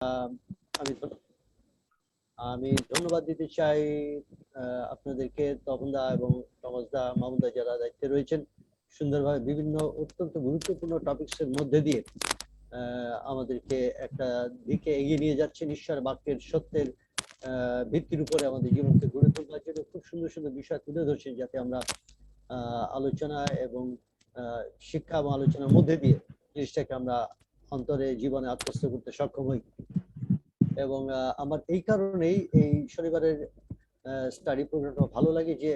আমি আমি ধন্যবাদ দিতে চাই আপনাদেরকে, তপনদা এবং সমাজদা, মামুদা যারা দায়িত্বে রয়েছেন, সুন্দরভাবে বিভিন্ন অত্যন্ত গুরুত্বপূর্ণ টপিকস এর মধ্যে দিয়ে আমাদেরকে একটা দিকে এগিয়ে নিয়ে যাচ্ছেন। ঈশ্বর বাক্যের সত্যের ভিত্তির উপরে আমাদের জীবনকে গড়ে তোলবার জন্য খুব সুন্দর সুন্দর বিষয় তুলে ধরছেন, যাতে আমরা আলোচনা এবং শিক্ষা এবং আলোচনার মধ্যে দিয়ে জিনিসটাকে আমরা অন্তরে জীবনে আত্মস্থ করতে সক্ষম হই। এবং আমার এই কারণেই এই শনিবারের স্টাডি প্রোগ্রামটা ভালো লাগে যে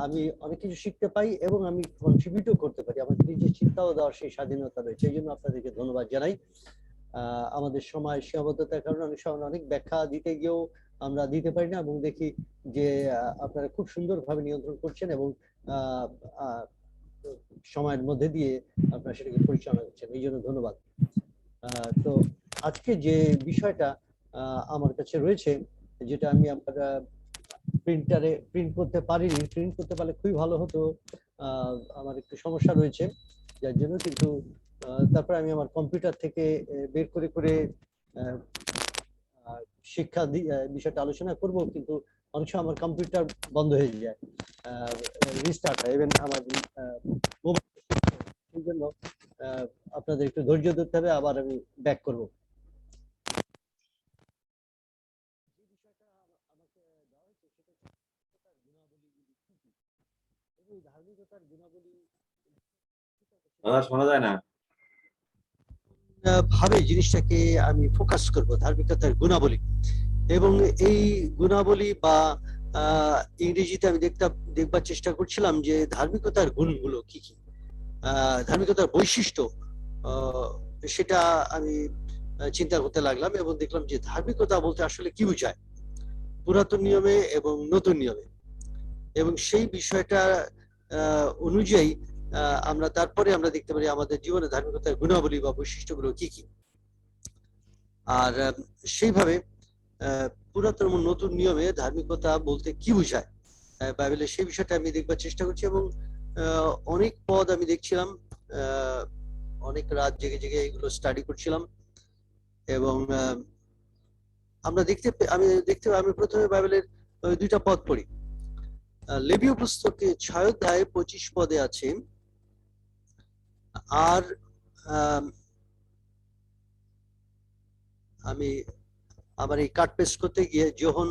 আমি অনেক কিছু শিখতে পাই এবং আমি কন্ট্রিবিউটও করতে পারি। আমাদের নিজের চিন্তাও দেওয়ার সেই স্বাধীনতা রয়েছে। এই জন্য আপনাদেরকে ধন্যবাদ জানাই। আমাদের সময় সীমাবদ্ধতার কারণে অনেক সময় অনেক ব্যাখ্যা দিতে গিয়েও আমরা দিতে পারি না, এবং দেখি যে আপনারা খুব সুন্দরভাবে নিয়ন্ত্রণ করছেন এবং সময়ের মধ্যে দিয়ে আপনারা সেটাকে পরিচালনা করছেন, এই জন্য ধন্যবাদ। তো আজকে যে বিষয়টা আমার কাছে রয়েছে, যেটা আমি আপনার প্রিন্টারে প্রিন্ট করতে পারিনি, প্রিন্ট করতে পারলে খুবই ভালো হতো। আমার একটু সমস্যা রয়েছে যার জন্য, কিন্তু তারপরে আমি আমার কম্পিউটার থেকে বের করে করে শিক্ষা বিষয়টা আলোচনা করব, কিন্তু অনেক সময় আমার কম্পিউটার বন্ধ হয়ে যায়, রিস্টার্ট হয়, ইভেন আমার মোবাইল। সেই জন্য আপনাদের একটু ধৈর্য ধরতে হবে, আবার আমি ব্যাক করব। শোনা যায় না ভাবে জিনিসটাকে আমি ফোকাস করব, ধার্মিকতার গুণাবলী। এবং এই গুণাবলী বা ইংরেজিতে আমি দেখবার চেষ্টা করছিলাম যে ধার্মিকতার গুণগুলো কি কি, ধার্মিকতার বৈশিষ্ট্য, সেটা আমি চিন্তা করতে লাগলাম এবং দেখলাম যে ধার্মিকতা বলতে আসলে কি বোঝায় পুরাতন নিয়মে এবং নতুন নিয়মে, এবং সেই বিষয়টা অনুযায়ী আমরা তারপরে আমরা দেখতে পারি আমাদের জীবনে ধার্মিকতার গুণাবলী বা বৈশিষ্ট্যগুলো কি কি। আর সেইভাবে পুরাতন এবং নতুন নিয়মে ধার্মিকতা বলতে কি বোঝায় বাইবেলের, সেই বিষয়টা আমি দেখবার চেষ্টা করছি। এবং অনেক পদ আমি দেখছিলাম, অনেক রাত জেগে জেগে এগুলো স্টাডি করছিলাম। এবং আমি প্রথমে বাইবেলের দুইটা পদ পড়ি। লেবীয় পুস্তকে 6 অধ্যায় 25 পদে আছে, আর আমি আমার এই কাট পেস্ট করতে গিয়ে যোহন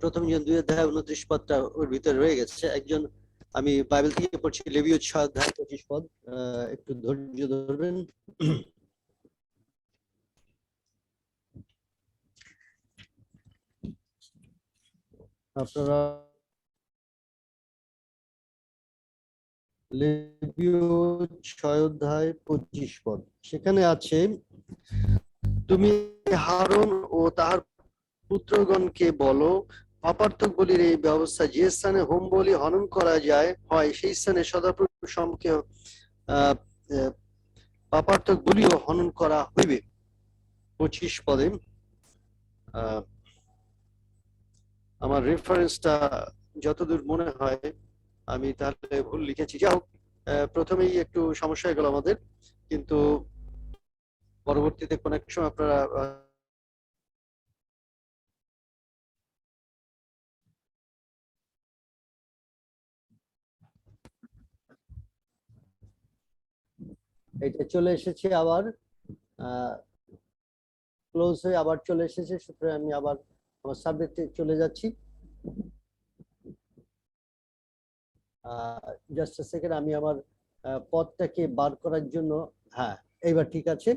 প্রথম জন 2 অধ্যায় 29 পদটা ওর ভিতরে রয়ে গেছে। একজন, আমি বাইবেল থেকে পড়ছি, লেবীয় 6 অধ্যায় 25 পদ, একটু ধৈর্য ধরবেন। আপনারা লেবীয় 6 অধ্যায় 25 পদ, সেখানে আছে, তুমি হারন ও তাহার পুত্রগণকে বলো, পাপার্থক বলির এই ব্যবস্থা যে স্থানে হোম বলি হনন করা যায় হয়, সেই স্থানে সদাপ্রভু সম্মুখে পাপার্থক বলিও হনন করা হইবে। 25 পদে আমার রেফারেন্সটা যতদূর মনে হয় আমি তাহলে ভুল লিখেছি, যাও প্রথমেই একটু সমস্যা হয়ে গেল আমাদের, কিন্তু পরবর্তীতে কোন এক সময় আপনারা এটা চলে এসেছে আবার, ক্লোজ হয়ে আবার চলে এসেছে, সুতরাং আমি আবার আমার সাবজেক্টে চলে যাচ্ছি। জাস্ট আ সেকেন্ড, আমি আমার পদটাকে বার করার জন্য, হ্যাঁ এইবার ঠিক আছে।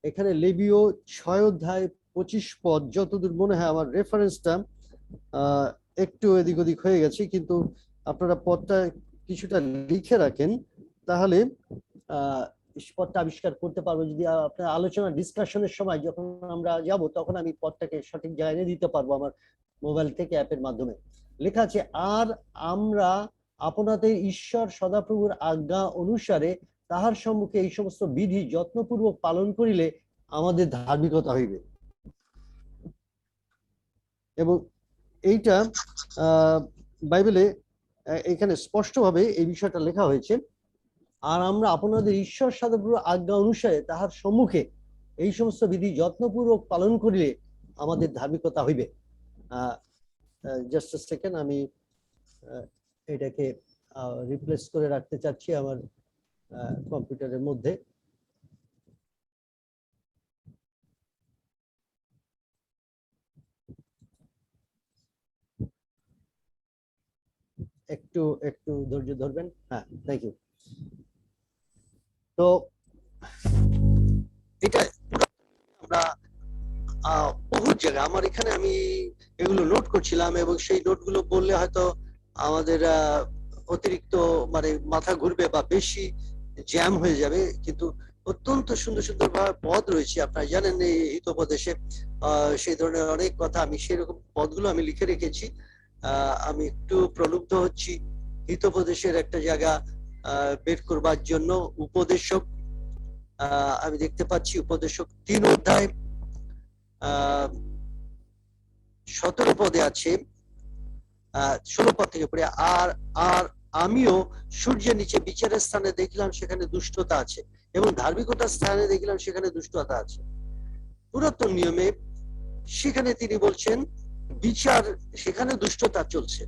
এখানে লেবীয় 6 অধ্যায় 25 পদ, যতদূর মনে হয় আমার রেফারেন্সটা একটু এদিক ওদিক হয়ে গেছে, কিন্তু আপনারা পদটা কিছুটা লিখে রাখেন, তাহলে পদটা আবিষ্কার করতে পারবো। যদি আপনার আলোচনা ডিসকাশনের সময় যখন আমরা যাব, তখন আমি পদটাকে সঠিক জায়গায় এনে দিতে পারবো আমার মোবাইল থেকে অ্যাপের মাধ্যমে। লেখা আছে, আর আমরা আপনাদের ঈশ্বর সদাপ্রভুর আজ্ঞা অনুসারে তাহার সম্মুখে এই সমস্ত বিধি যত্নপূর্বক পালন করিলে আমাদের ধার্মিকতা হইবে। এবং এইটা বাইবেলে এখানে স্পষ্টভাবে এই বিষয়টা লেখা হয়েছে, আর আমরা আপনাদের ঈশ্বর সদাপ্রভুর আজ্ঞা অনুসারে তাহার সম্মুখে এই সমস্ত বিধি যত্নপূর্বক পালন করিলে আমাদের ধার্মিকতা হইবে। জাস্ট আ সেকেন্ড, আমি এটাকে রিপ্লেস করে রাখতে চাচ্ছি আমার কম্পিউটারের মধ্যে। একটু একটু ধৈর্য ধরবেন। হ্যাঁ, থ্যাংক ইউ। তো এটা আমরা বহু জায়গায় আমার এখানে আমি এগুলো নোট করছিলাম, এবং সেই নোটগুলো বললে হয়তো আমাদের অতিরিক্ত মানে মাথা ঘুরবে বা বেশি জ্যাম হয়ে যাবে, কিন্তু অত্যন্ত সুন্দর সুন্দর পদ রয়েছে। আপনারা জানেন এই হিতোপদেশে সেই ধরনের অনেক কথা, আমি সেরকম পদগুলো আমি লিখে রেখেছি। আমি একটু প্রলুব্ধ হচ্ছি হিতোপদেশের একটা জায়গা বের করবার জন্য। উপদেশক, আমি দেখতে পাচ্ছি উপদেশক 3 অধ্যায় 17 পদে আছে, 16 পদ থেকে পড়ে, আর আর আমিও সূর্যের নিচে বিচারের স্থানে দেখলাম সেখানে দুষ্টতা আছে, এবং ধার্মিকতার স্থানে দেখলাম সেখানে দুষ্টতা আছে। পুরাতন নিয়মে সেখানে তিনি বলছেন বিচার, সেখানে দুষ্টতা চলছে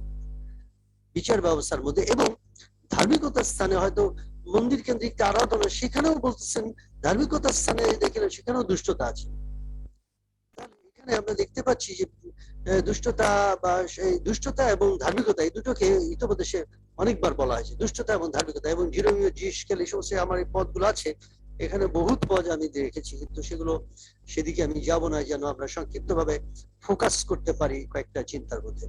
বিচার ব্যবস্থার মধ্যে, এবং ধার্মিকতার স্থানে হয়তো মন্দির কেন্দ্রিক আরাধনা, সেখানেও বলতেছেন ধার্মিকতার স্থানে দেখলাম সেখানেও দুষ্টতা আছে। এখানে আমরা দেখতে পাচ্ছি যে দুষ্টতা বা সেই দুষ্টতা এবং ধার্মিকতা, এই দুটোকে হিতোপদেশে অনেকবার বলা হয়েছে, দুষ্টতা এবং ধার্মিকতা। এবং জিরোমিও জিস্কেল এই সমস্ত আমার এই পদগুলো আছে, এখানে বহুত পদ আমি রেখেছি, কিন্তু সেগুলো সেদিকে আমি যাব না, যেন আমরা সংক্ষিপ্ত ভাবে ফোকাস করতে পারি কয়েকটা চিন্তার মধ্যে,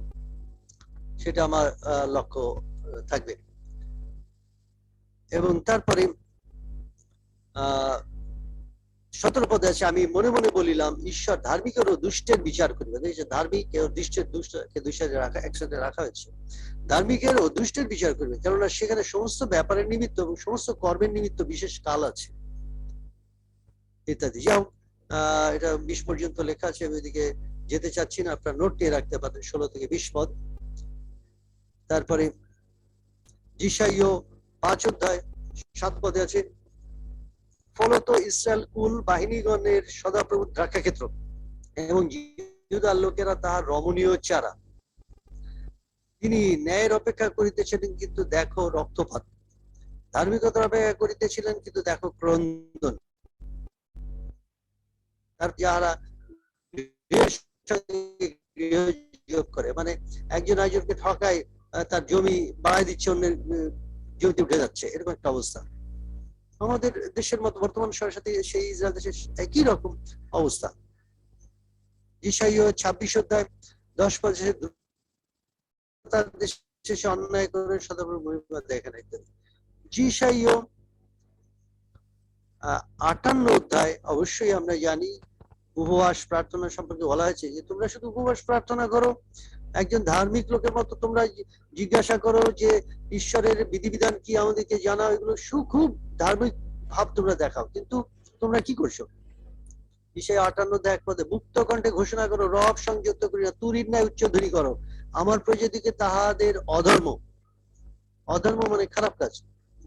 সেটা আমার লক্ষ্য থাকবে। এবং তারপরে 17 পদে আছে, আমি মনে মনে বলিলাম ঈশ্বর ধার্মিকের ও দুষ্টের বিচার করিবে। ধার্মিক ও দুষ্টের, দুষ্টকে দুই সাইডে রাখা, একসাথে রাখা হয়েছে। ধার্মিকের ও দুষ্টের বিচার করিবে, কেননা সেখানে সমস্ত ব্যাপারের নিমিত্ত এবং সমস্ত কর্মের নিমিত্ত বিশেষ কাল আছে, ইত্যাদি। যাও এটা 20 পর্যন্ত লেখা আছে, আমি ওইদিকে যেতে চাচ্ছি না, আপনার নোট নিয়ে রাখতে পারেন 16 থেকে 20 পদ। তারপরে যিশাইয় 5 অধ্যায় 7 পদে আছে, ফলত ইসরায়েল কুল বাহিনীগণের সদাপ্রভু দ্রাক্ষাক্ষেত্র, এবং জিহুদার লোকেরা তাহার রমণীয় চারা। তিনি ন্যায়ের অপেক্ষা করিতেছিলেন, কিন্তু দেখো রক্তপাত, ধার্মিকতার অপেক্ষা করিতেছিলেন, কিন্তু দেখো ক্রন্দন। তার যারা গৃহযোগ করে, মানে একজন আরেকজনকে ঠকায়, তার জমি বাড়াই দিচ্ছে, অন্যের জমিতে উঠে যাচ্ছে, এরকম একটা অবস্থা। আমাদের দেশের মতো বর্তমান সময়ের সাথে সেই ইসরায়েল দেশের একই রকম অবস্থা। যিশাইয় 26 অধ্যায় 10 পদে, তার দেশে অন্যায় করে সদাপ্রভু মহিমা দেখেন। যিশাইয় 58 অধ্যায়, অবশ্যই আমরা জানি উপবাস প্রার্থনা সম্পর্কে বলা হয়েছে যে তোমরা শুধু উপবাস প্রার্থনা করো, একজন ধার্মিক লোকের মতো তোমরা জিজ্ঞাসা করো যে ঈশ্বরের বিধিবিধান কি, আমাদেরকে জানাও, এগুলো খুব ধার্মিক ভাব তোমরা দেখাও, কিন্তু তোমরা কি করছো? যিশাইয় 58 অধ্যায় 1 পদে, মুক্ত কণ্ঠে ঘোষণা করো, রব সংযুক্ত করি না, তুরীর ন্যায় উচ্চধ্বনি করো, আমার প্রজাতিকে তাহাদের অধর্ম, অধর্ম মানে খারাপ কাজ,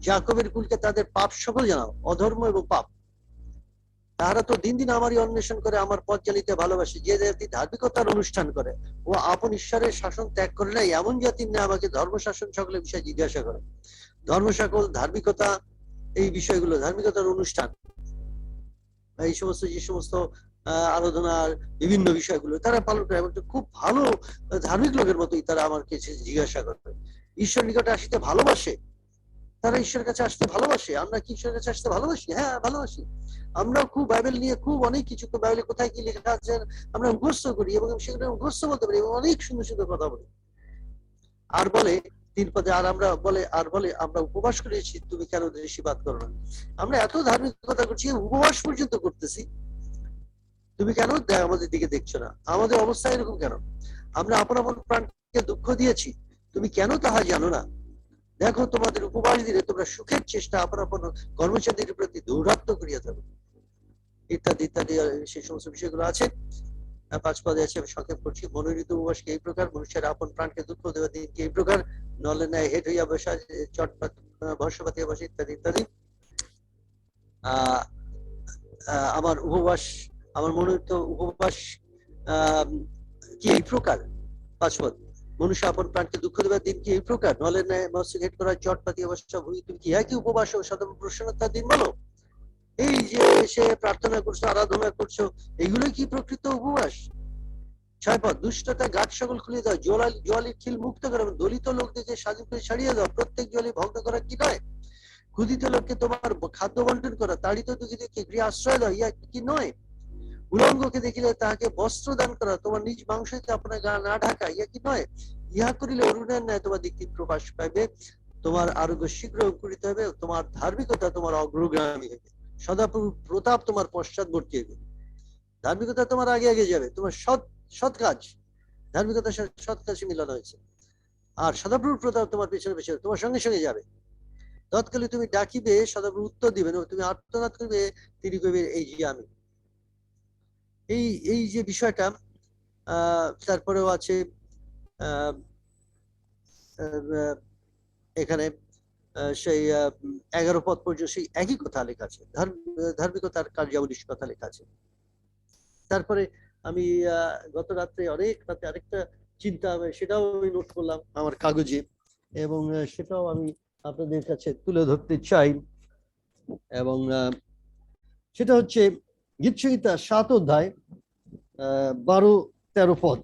যাকবের কুলকে তাদের পাপ সকল জানাও, অধর্ম এবং পাপ। তাহারা তো দিন দিন আমারই অন্বেষণ করে, আমার পথ চালিতে ভালোবাসে, যে জাতি ধার্মিকতার অনুষ্ঠান করে ও আপন ঈশ্বরের শাসন ত্যাগ করে নাই, এমন জাতির না আমাকে ধর্মশাসন সকলের বিষয়ে জিজ্ঞাসা করে। ধর্ম সকল, ধার্মিকতা, এই বিষয়গুলো ধার্মিকতার অনুষ্ঠান, এই সমস্ত যে সমস্ত আরাধনার বিভিন্ন বিষয়গুলো তারা পালন করে, এবং খুব ভালো ধার্মিক লোকের মতোই তারা আমার কাছে জিজ্ঞাসা করে। ঈশ্বর নিকটে আসিতে ভালোবাসে, তারা ঈশ্বরের কাছে আসতে ভালোবাসে। আমরা কি ঈশ্বরের কাছে আসতে ভালোবাসি? হ্যাঁ, ভালোবাসি। আমরাও খুব বাইবেল নিয়ে খুব অনেক কিছু, বাইবেলে কোথায় কি লেখা আছে আমরা মুখস্থ করি, এবং সেগুলো মুখস্থ বলতে পারি, এবং অনেক সুন্দর সুন্দর কথা বলি। আর বলে 3 পদে, আর বলে আমরা উপবাস করেছি, তুমি কেন দৃষ্টিপাত করো না? আমরা এত ধার্মিকতা করছি, উপবাস পর্যন্ত করতেছি, তুমি কেন আমাদের দিকে দেখছো না? আমাদের অবস্থা এরকম কেন? আমরা আপন আপন প্রাণকে দুঃখ দিয়েছি, তুমি কেন তাহা জানো না? দেখো তোমাদের উপবাস দিলে তোমরা সুখের চেষ্টা আপন আপন কর্মচারীদের প্রতি দৌরাত্ম করিয়া থাকো, ইত্যাদি ইত্যাদি, সেই সমস্ত বিষয়গুলো আছে। 5 পদে আছে, আমি সংক্ষেপ করছি। মনোনীত উপবাসকে এই প্রকার, মনুষ্যের আপন প্রাণকে দুঃখ দেওয়া দিনকে এই প্রকার, নলে ন্যায় হেট হইয়া বসা, চটপাত ভর্ষপাতিয়া বসে, ইত্যাদি ইত্যাদি। আমার উপবাস, আমার মনে তো উপবাস আহ কি এই প্রকার? 5 পদ। মনুষ্য আপন প্রাণকে দুঃখ দেবার দিন কি এই প্রকার? নলের ন্যায় মৎস্য ঘেট করা চট পাতি অবস্থা ভুই, তুমি কি ইহা কি উপবাস ও সদম প্রসন্নতার দিন বলো? এই যে সে প্রার্থনা করছো, আরাধনা করছো, এগুলোই কি প্রকৃত উপবাস? 6 পদ। দুষ্টতা গাঁট সকল খুলে দাও, জোয়ালির খিল মুক্ত করো, দলিত লোকদেরকে স্বাধীন করে ছাড়িয়ে দাও, প্রত্যেক জলি ভগ্ন করা কি নয়? ক্ষুদিত লোককে তোমার খাদ্য বন্টন করা, তাড়িত দুঃখীদেরকে গৃহে আশ্রয় দাও, ইয়া কি নয়? উলঙ্গকে দেখিলে তাহাকে বস্ত্র দান করা, তোমার নিজ মাংস হইতে আপনার গা না ঢাকা, ইয়া কি নয়? ইহা করিলে অরুণের ন্যায় তোমার দিকটি প্রকাশ পাইবে, তোমার আরোগ্য শীঘ্র অঙ্কুরিত হবে, তোমার ধার্মিকতা তোমার অগ্রগামী হবে, প্রতাপ তোমার পশ্চাৎবর্তী হবে। ধার্মিকতা তোমার আগে আগে যাবে, তোমার সৎ কাজ, ধার্মিকতার সাথে সৎ কাজে মিলানো হয়েছে। আর সদাপ্রভুর প্রতাপ তোমার পেছনে পেছনে তোমার সঙ্গে সঙ্গে যাবে। তৎকালে তুমি ডাকিবে, সদাপ্রভু উত্তর দিবেন, তুমি আর্তনাদ করবে, তিনি কইবে এই যে আমি। এই এই যে বিষয়টা তারপরেও আছে এখানে সেই 11 পদ পর্যন্ত সেই একই কথা লেখা আছে, ধার্মিকতার কার্যাবলী কথা লেখা আছে। তারপরে আমি গত রাত্রে অনেক রাতে আরেকটা চিন্তা, সেটাও আমি নোট করলাম আমার কাগজে, এবং সেটাও আমি আপনাদের কাছে তুলে ধরতে চাই। এবং সেটা হচ্ছে গীতসংহিতা 7 অধ্যায় 12-13 পদ।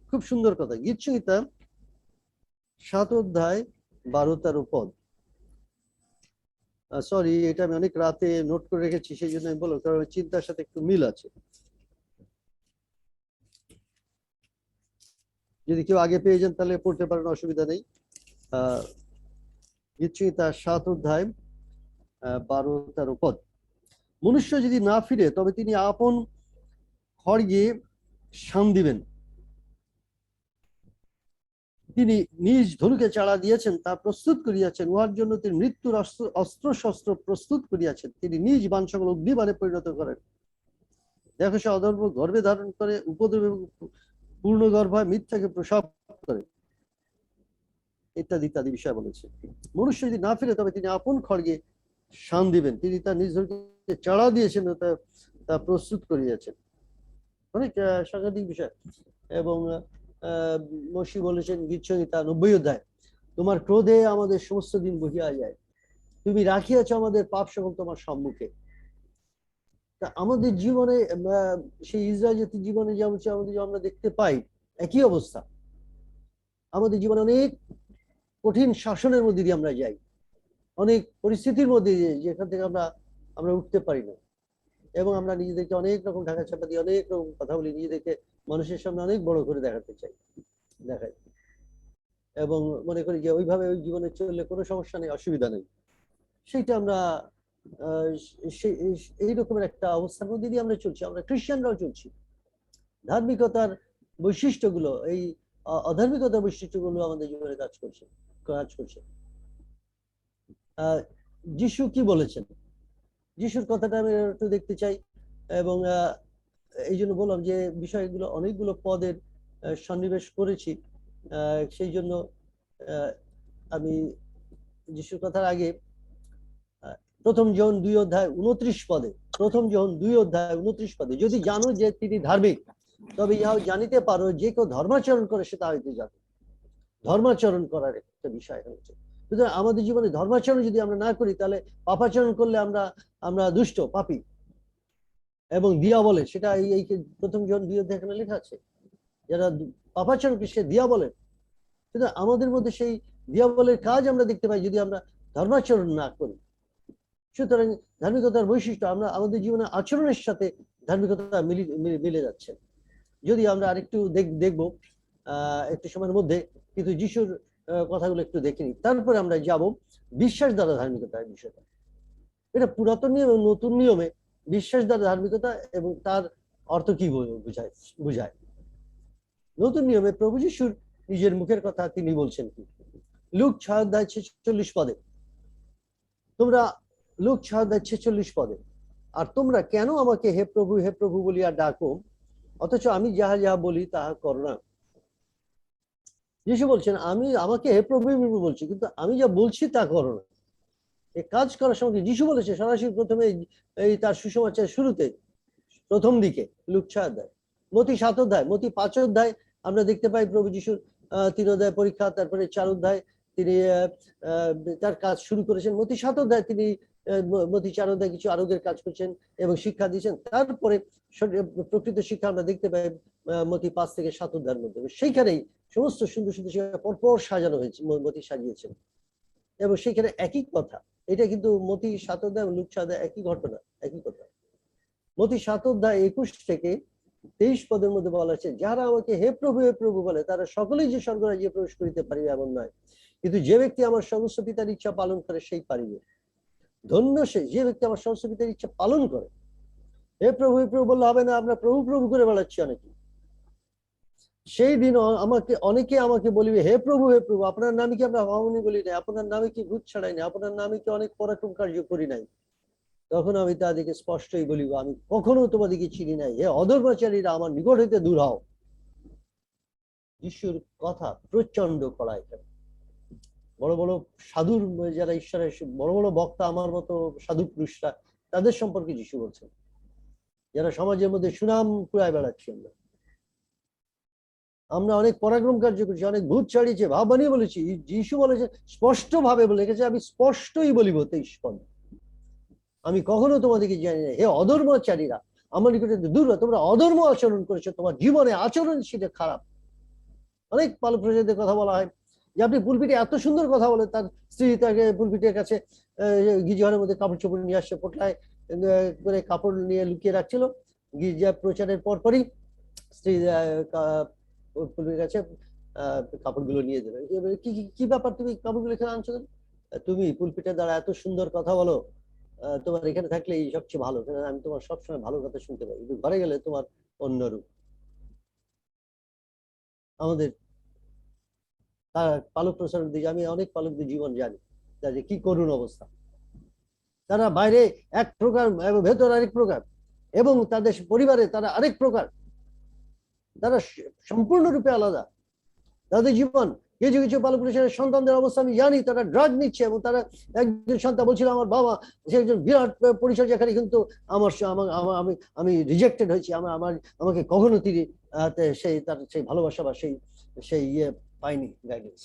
খুব সুন্দর কথা। গীতসংহিতা 7 অধ্যায় 12-13 পদ। সরি, এটা আমি অনেক রাতে নোট করে রেখেছি, সেই জন্য আমি বলবো, কারণ চিন্তার সাথে একটু মিল আছে। যদি কেউ আগে পেয়ে যান তাহলে পড়তে পারেন, অসুবিধা নেই। গীতসংহিতা 7 অধ্যায় 12-13 পদ। মনুষ্য যদি না ফিরে তবে তিনি আপন খড়গে শান দিবেন, তিনি নিজ ধনুকে চাড়া দিয়েছেন, তা প্রস্তুত করিয়াছেন, উহার জন্য তিনি মৃত্যুর অস্ত্র শস্ত্র প্রস্তুত করিয়াছেন, তিনি নিজ বাণ সকল অগ্নিবাণে পরিণত করেন। দেখো সে অধর্ম গর্ভে ধারণ করে, উপদ্রব এবং পূর্ণ গর্ভ হয়, মিথ্যাকে প্রসব করে, ইত্যাদি ইত্যাদি বিষয় বলেছে। মনুষ্য যদি না ফিরে তবে তিনি আপন খড়গে শান দিবেন, তিনি তার নিজ ধনুকে চাড়া দিয়েছেন, তা প্রস্তুত করিয়াছেন। অনেক সাংঘাতিক বিষয়। এবং মসি বলেছেন গীতসংহিতা 90 অধ্যায়, তোমার ক্রোধে আমাদের সমস্ত দিন বহিয়া যায়, তুমি রাখিয়াছ আমাদের পাপ সকল তোমার সম্মুখে। তা আমাদের জীবনে সেই ইসরায়েল জাতির জীবনে যেমন আমাদের আমরা দেখতে পাই একই অবস্থা। আমাদের জীবনে অনেক কঠিন শাসনের মধ্যে দিয়ে আমরা যাই, অনেক পরিস্থিতির মধ্যে দিয়ে, যেখান থেকে আমরা উঠতে পারি না, এবং আমরা নিজেদেরকে অনেক রকম ঢাকা চাপা দিয়ে অনেক রকম কথা বলি, নিজেদেরকে মানুষের সামনে অনেক বড় করে দেখাতে চাই, দেখাই, এবং মনে করি যে ওইভাবে ওই জীবনে চললে কোনো সমস্যা নেই, অসুবিধা নেই। সেইটা আমরা এই রকমের একটা অবস্থার মধ্যে দিয়ে আমরা চলছি, আমরা খ্রিস্টানরাও চলছি। ধার্মিকতার বৈশিষ্ট্যগুলো, এই অধার্মিকতার বৈশিষ্ট্যগুলো আমাদের জীবনে কাজ করছে। যিশু কি বলেছেন, যিশুর কথাটা আমি একটু দেখতে চাই, এবং এই জন্য বললাম যে বিষয়গুলো অনেকগুলো পদের সন্নিবেশ করেছি, সেই জন্য আমি যিশুর কথার আগে প্রথম যোহন 2 অধ্যায় 29 পদে, প্রথম যোহন 2 অধ্যায় 29 পদে, যদি জানো যে তিনি ধার্মিক তবে ইহাও জানিতে পারো যে কেউ ধর্মাচরণ করে সে তা হইতে যাবে। ধর্মাচরণ করার একটা বিষয় হচ্ছে, সুতরাং আমাদের জীবনে ধর্মাচরণ যদি আমরা না করি তাহলে পাপাচরণ করলে আমরা দুষ্ট পাপী এবং দিয়া বলে, সেটা এই প্রথম যোহন 2 অধ্যায় এখানে লেখা আছে, যারা পাপাচরণ করে সে দিয়া বলেন। সুতরাং আমাদের মধ্যে সেই দিয়া বলের কাজ আমরা দেখতে পাই যদি আমরা ধর্মাচরণ না করি। সুতরাং ধার্মিকতার বৈশিষ্ট্য আমরা আমাদের জীবনে আচরণের সাথে ধার্মিকতা মিলে যাচ্ছে। যদি আমরা আরেকটু দেখবো একটু সময়ের মধ্যে, কিন্তু যিশুর কথাগুলো একটু দেখে নিই, তারপরে আমরা যাব বিশ্বাস দ্বারা ধার্মিকতার বিষয়টা। এটা পুরাতন নিয়ম এবং নতুন নিয়মে বিশ্বাস দ্বারা ধার্মিকতা এবং তার অর্থ কি বুঝায়। নতুন নিয়মে প্রভু যিশুর নিজের মুখের কথা তিনি বলছেন কি, লুক 6 অধ্যায় 46 পদে, তোমরা, লুক 6 অধ্যায় 46 পদে, আর তোমরা কেন আমাকে হে প্রভু বলিয়া ডাকো, অথচ আমি যাহা যাহা বলি তাহা করো না। যিশু বলছেন আমাকে হে প্রভু বলছি, কিন্তু আমি যা বলছি তা করো না। এই কাজ করার সময় যিশু বলেছে সরাসরি প্রথমে এই তার সুসমাচারের শুরুতে প্রথম দিকে লুক 6 অধ্যায়, মতি 7 অধ্যায়, মতি 5 অধ্যায় আমরা দেখতে পাই প্রভু যিশুর 3 অধ্যায় পরীক্ষা, তারপরে 4 অধ্যায় তিনি তার কাজ শুরু করেছেন, মতি 7 অধ্যায় তিনি মতি 4 অধ্যায় কিছু আরোগ্যের কাজ করছেন এবং শিক্ষা দিয়েছেন। তারপরে প্রকৃত শিক্ষা আমরা দেখতে পাই মতি 5 থেকে 7 অধ্যায়ের মধ্যে। সেইখানেই সমস্ত সুন্দর সুন্দর শিক্ষা পরপর সাজানো হয়েছে, মতি সাজিয়েছেন এবং সেখানে একই কথা। এটা কিন্তু মতি 7 অধ্যায় এবং লুক 6 অধ্যায় একই ঘটনা, একই কথা। মতি 7 অধ্যায় 21 থেকে 23 পদের মধ্যে বলা আছে, যারা আমাকে হে প্রভু বলে তারা সকলেই যে স্বর্গরাজ্যে প্রবেশ করিতে পারিবে এমন নয়, কিন্তু যে ব্যক্তি আমার সমস্ত পিতার ইচ্ছা পালন করে সেই পারিবে। ধন্য সে যে ব্যক্তি আমার সমস্ত পিতার ইচ্ছা পালন করে। হে প্রভু বললে হবে না, আমরা প্রভু প্রভু করে বেড়াচ্ছি অনেকে। সেই দিন অনেকে আমাকে বলিবে, হে প্রভু আপনার নামে কি আমরা হওনি বলি নাই, আপনার নামে কি ভূত ছাড়াই নাই, আপনার নামে কি অনেক পরাক্রম কার্য করি নাই। তখন আমি তাদেরকে স্পষ্টই বলিব, আমি কখনো তোমাদেরকে চিনি নাই, হে অধর্মচারীরা আমার নিকট হইতে দূর হও। যিশুর কথা প্রচন্ড কড়া। এখানে বড় বড় সাধুর, যারা ঈশ্বরের বড় বড় বক্তা, আমার মতো সাধু পুরুষরা, তাদের সম্পর্কে যিশু বলছেন, যারা সমাজের মধ্যে সুনাম কুড়ায় বেড়াচ্ছি। আমরা অনেক পরাক্রম কার্য করছি, অনেক ভূত ছাড়িয়েছে, ভাব বানিয়ে বলেছি। যিশু বলেছে স্পষ্ট ভাবে বলে গেছে, আমি স্পষ্টই বলিব 23 পদ, আমি কখনো তোমাদেরকে জানি না, হে অধর্মচারীরা আমার নিকটে দূর হও, তোমরা অধর্ম আচরণ করেছো, তোমার জীবনে আচরণ সেটা খারাপ। অনেক পালক প্রজাদের কথা বলা হয় যে আপনি পুলপিটে এত সুন্দর কথা বলে, তার স্ত্রী তাকে পুলপিটের কাছে গির্জাঘরের মধ্যে কাপড় চোপড় নিয়ে আসছে, পোটলায় করে কাপড় নিয়ে লুকিয়ে রাখছিল। গির্জা প্রচারের পরপরই স্ত্রী পুলপিটের কাছে কাপড়গুলো নিয়ে দেবে। কি ব্যাপার, তুমি কাপড়গুলো এখানে আনছো? তুমি পুলপিটের দ্বারা এত সুন্দর কথা বলো, তোমার এখানে থাকলে সবচেয়ে ভালো, আমি তোমার সবসময় ভালো কথা শুনতে পাই, কিন্তু ঘরে গেলে তোমার অন্য রূপ। আমাদের পালক প্রচারক দিকে আমি অনেক পালকদের জীবন জানি, তাদের কি করুণ অবস্থা। তারা বাইরে এক প্রকার এবং ভেতর আরেক প্রকার, এবং তাদের পরিবারে তারা আরেক প্রকার, তারা সম্পূর্ণরূপে আলাদা তাদের জীবন। কিছু কিছু পালক প্রচারের সন্তানদের অবস্থা আমি জানি, তারা ড্রাগ নিচ্ছে, এবং তারা একজন সন্তান বলছিল আমার বাবা সে একজন বিরাট পরিচর্যাকারী, কিন্তু আমি রিজেক্টেড হয়েছি, আমাকে কখনো তিনি তার সেই ভালোবাসা বা সেই ইয়ে পাইনি, গাইডেন্স।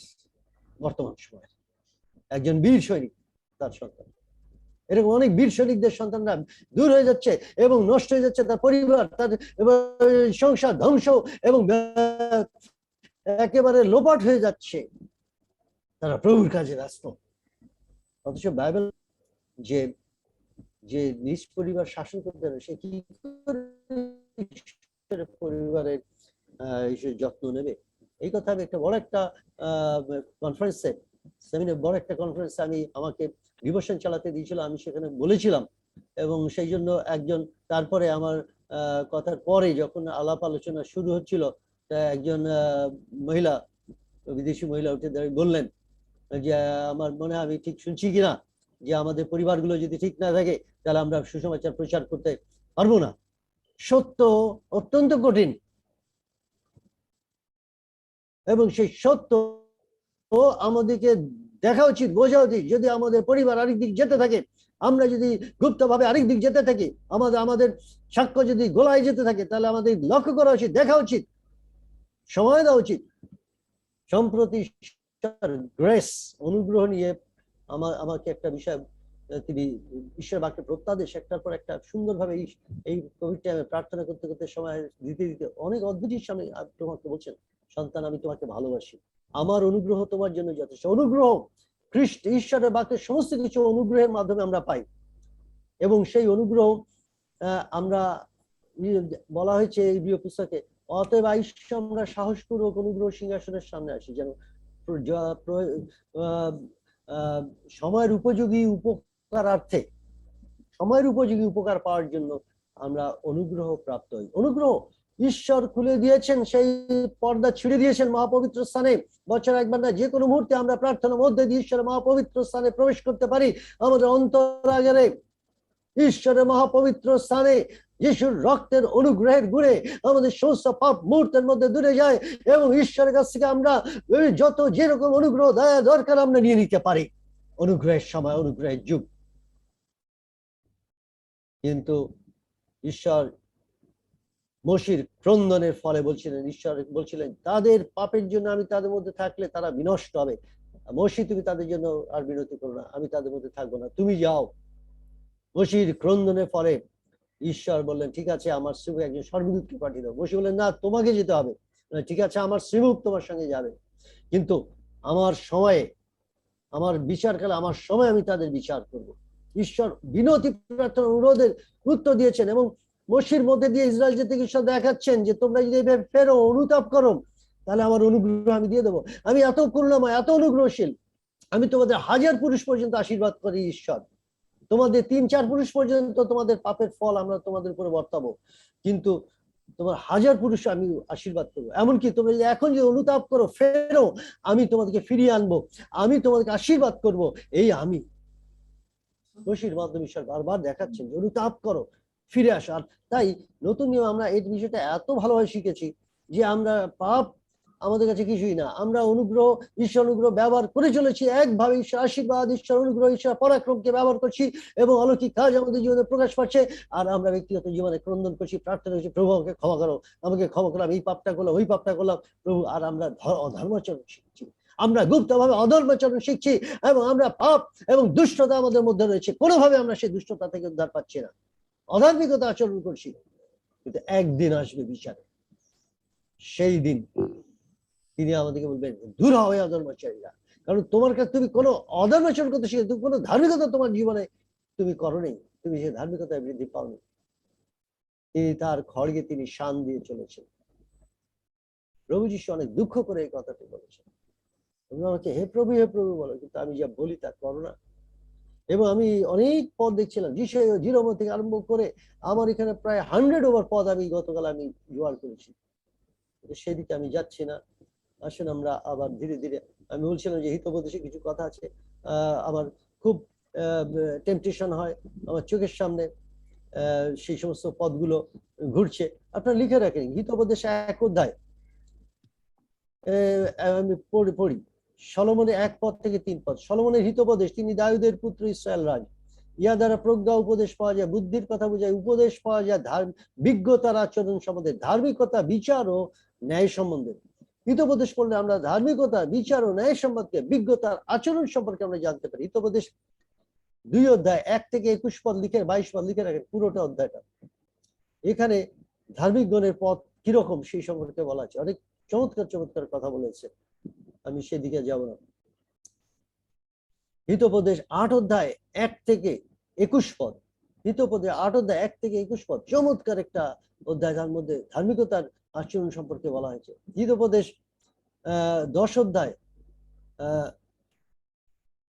বর্তমান সময়ে একজন বীর সৈনিক, তার সন্তান, এরকম অনেক বীর সৈনিকদের সন্তানরা দূর হয়ে যাচ্ছে এবং নষ্ট হয়ে যাচ্ছে, তার পরিবার, তার সংসার ধ্বংস এবং একেবারে লোপাট হয়ে যাচ্ছে, তারা প্রভুর কাজে ব্যস্ত। অথচ বাইবেল যে যে নিজ পরিবার শাসন করতে হবে, সে কি পরিবারের যত্ন নেবে? এই কথা আমি একটা বড় একটা কনফারেন্সে, বড় একটা কনফারেন্সে আমাকে ডিভোশন চালাতে দিয়েছিল, আমি সেখানে বলেছিলাম। এবং সেই জন্য একজন, তারপরে আমার কথার পরে যখন আলাপ আলোচনা শুরু হচ্ছিল, একজন মহিলা, বিদেশি মহিলা উঠে দাঁড়িয়ে বললেন যে আমার মনে হয় আমি ঠিক শুনছি কিনা, যে আমাদের পরিবারগুলো যদি ঠিক না থাকে তাহলে আমরা সুসমাচার প্রচার করতে পারবো না। সত্য অত্যন্ত কঠিন, এবং সেই সত্য আমাদেরকে দেখা উচিত, বোঝা উচিত। যদি আমাদের পরিবার আরেক দিক যেতে থাকে, আমরা যদি গুপ্ত ভাবে আরেক দিক যেতে থাকি, আমাদের সাক্ষ্য যদি গোলায় যেতে থাকে, তাহলে আমাদের লক্ষ্য করা উচিত, দেখা উচিত, সময় দেওয়া উচিত। সম্প্রতি গ্রেস, অনুগ্রহ নিয়ে আমাকে একটা বিষয় তিনি ঈশ্বর বাক্যে প্রত্যাদেশ একটার পর একটা সুন্দরভাবে এই কোভিড টাইমে প্রার্থনা করতে করতে সময় দিতে দিতে অনেক অদ্ভুত আমি তোমাকে বলছেন, সন্তান আমি তোমাকে ভালোবাসি, আমার অনুগ্রহ তোমার জন্য যথেষ্ট। অনুগ্রহ খ্রিস্ট ঈশ্বরের বাক্যের সমস্ত কিছু অনুগ্রহের মাধ্যমে আমরা পাই, এবং সেই অনুগ্রহ আমরা বলা হয়েছে এই প্রিয় পুস্তকে, অতএব আইসা আমরা সাহসপূর্বক অনুগ্রহ সিংহাসনের সামনে আসি, যেন সময়ের উপযোগী উপকারার্থে, সময়ের উপযোগী উপকার পাওয়ার জন্য আমরা অনুগ্রহ প্রাপ্ত হই। অনুগ্রহ ঈশ্বর খুলে দিয়েছেন, সেই পর্দা ছিঁড়ে দিয়েছেন মহাপবিত্র স্থানে। বছর একবার না, যে কোনো মুহূর্তে আমরা প্রার্থনার মধ্যে দিয়ে ঈশ্বরের মহাপবিত্র স্থানে প্রবেশ করতে পারি। আমাদের অন্তরাগারে ঈশ্বরের মহাপবিত্র স্থানে যিশুর রক্তের অনুগ্রহের গুণে আমাদের সমস্ত পাপ মুহূর্তের মধ্যে দূরে যায়, এবং ঈশ্বরের কাছ থেকে আমরা যত যেরকম অনুগ্রহ দয়া দরকার আমরা নিয়ে নিতে পারি। অনুগ্রহের সময়, অনুগ্রহের যুগ। কিন্তু ঈশ্বর মসির ক্রন্দনের ফলে বলছিলেন, ঈশ্বর বলছিলেন তাদের পাপের জন্য আমি তাদের মধ্যে থাকলে তারা বিনষ্ট হবে। মসি, তুমি তাদের জন্য আর বিনতি করো না, আমি তাদের মধ্যে থাকবো না, তুমি যাও। মসির ক্রন্দনের ফলে ঈশ্বর বললেন, ঠিক আছে, আমার শ্রীমুখ একজন স্বর্গদূতকে পাঠিয়ে দাও। মসি বললেন, না, তোমাকে যেতে হবে। ঠিক আছে, আমার শ্রীমুখ তোমার সঙ্গে যাবে, কিন্তু আমার সময়ে, আমার বিচারকালে, আমার সময় আমি তাদের বিচার করব। ঈশ্বর বিনতি প্রার্থনা অনুরোধের উত্তর দিয়েছেন এবং মসির মধ্যে দিয়ে ইসরায়েল জাতিকে ঈশ্বর দেখাচ্ছেন যে তোমরা যদি এভাবে ফেরো, অনুতাপ করো, তাহলে আমার অনুগ্রহ আমি দিয়ে দেবো। আমি এত করুণাময়, এত অনুগ্রহশীল, আমি তোমাদের 1000 পুরুষ পর্যন্ত আশীর্বাদ করি ঈশ্বর। তোমাদের 3-4 পুরুষ পর্যন্ত তোমাদের পাপের ফল আমরা তোমাদের উপরে বর্তাবো, কিন্তু তোমার 1000 পুরুষ আমি আশীর্বাদ করবো। এমনকি তোমরা যদি এখন যে অনুতাপ করো, ফেরো, আমি তোমাদেরকে ফিরিয়ে আনবো, আমি তোমাদেরকে আশীর্বাদ করব। এই আমি মসির মাধ্যমে ঈশ্বর বারবার দেখাচ্ছেন যে অনুতাপ করো, ফিরে আসো। আর তাই নতুন নিয়ম আমরা এই বিষয়টা এত ভালোভাবে শিখেছি যে আমরা পাপ আমাদের কাছে কিছুই না, আমরা অনুগ্রহ, ঈশ্বর অনুগ্রহ ব্যবহার করে চলেছি একভাবে। ঈশ্বর আশীর্বাদ, ঈশ্বর অনুগ্রহ, ঈশ্বর পরাক্রমকে ব্যবহার করছি এবং অলৌকিক কাজ আমাদের জীবনে প্রকাশ পাচ্ছে। আর আমরা ব্যক্তিগত জীবনে ক্রন্দন করছি, প্রার্থনা করছি, প্রভু আমাকে ক্ষমা করো, আমাকে ক্ষমা করলাম, এই পাপটা করলাম, ওই পাপটা করলাম প্রভু। আর আমরা অধর্মাচরণ শিখছি, আমরা গুপ্তভাবে অধর্মাচরণ শিখছি এবং আমরা পাপ এবং দুষ্টতা আমাদের মধ্যে রয়েছে, কোনোভাবে আমরা সেই দুষ্টতা থেকে উদ্ধার পাচ্ছি না, অধার্মিকতা আচরণ করছি। কিন্তু একদিন আসবে বিচার, সেই দিন তিনি আমাদেরকে বলবেন, দূর হবে অধর্মাচারীরা। কারণ তোমার কাছে তুমি কোনো অধর্মাচরণ করতে শিখে, তুমি কোনো ধার্মিকতা তোমার জীবনে তুমি করোনি, তুমি সেই ধার্মিকতায় বৃদ্ধি পাওনি। তিনি তার খড়গে তিনি শান দিয়ে চলেছেন। প্রভু যীশু অনেক দুঃখ করে এই কথাটি বলেছেন, তুমি আমাকে হে প্রভু, হে প্রভু বলো, কিন্তু আমি যা বলি তা করো না। এবং আমি অনেক পদ দেখছিলাম, জিরো থেকে আরম্ভ করে আমার এখানে প্রায় 100 ওভার পদ আমি গতকাল আমি জোয়ার করেছি, সেদিকে আমি যাচ্ছি না। আসুন আমরা আবার ধীরে ধীরে, আমি বলছিলাম যে হিতোপদেশে কিছু কথা আছে, আমার খুব টেম্পটেশন হয়, আমার চোখের সামনে সেই সমস্ত পদগুলো ঘুরছে। আপনারা লিখে রাখেন, হিতোপদেশে 1 অধ্যায় আমি পড়ি সলোমনের 1 পদ থেকে 3 পদ। সলোমনের হিতোপদেশ, তিনি দাউদের পুত্র, ইসরায়েল রাজ। ইয়া দ্বারা প্রজ্ঞা উপদেশ পাওয়া যায়, বুদ্ধির কথা বোঝায়, উপদেশ পাওয়া যায় বিজ্ঞতার আচরণ সম্বন্ধে, ধার্মিকতা, বিচার ও ন্যায় সম্বন্ধে। হিতোপদেশ পড়লে আমরা ধার্মিকতা, বিচার ও ন্যায় সম্পর্কে, বিজ্ঞতার আচরণ সম্পর্কে আমরা জানতে পারি। হিতোপদেশ 2 অধ্যায় 1 থেকে 21 পদ লিখে 22 পদ লিখে রাখেন, পুরোটা অধ্যায়টা। এখানে ধার্মিক গণের পথ কিরকম সেই সম্পর্কে বলা আছে, অনেক চমৎকার চমৎকার কথা বলেছে, আমি সেদিকে যাব না। হিতোপদেশ 8 অধ্যায় 1 থেকে 21 পদ, হিতোপদেশ 8 অধ্যায় 1 থেকে 21 পদ, চমৎকার একটা অধ্যায়, তার মধ্যে ধার্মিকতার আচরণ সম্পর্কে বলা হয়েছে। হিতোপদেশ 10 অধ্যায়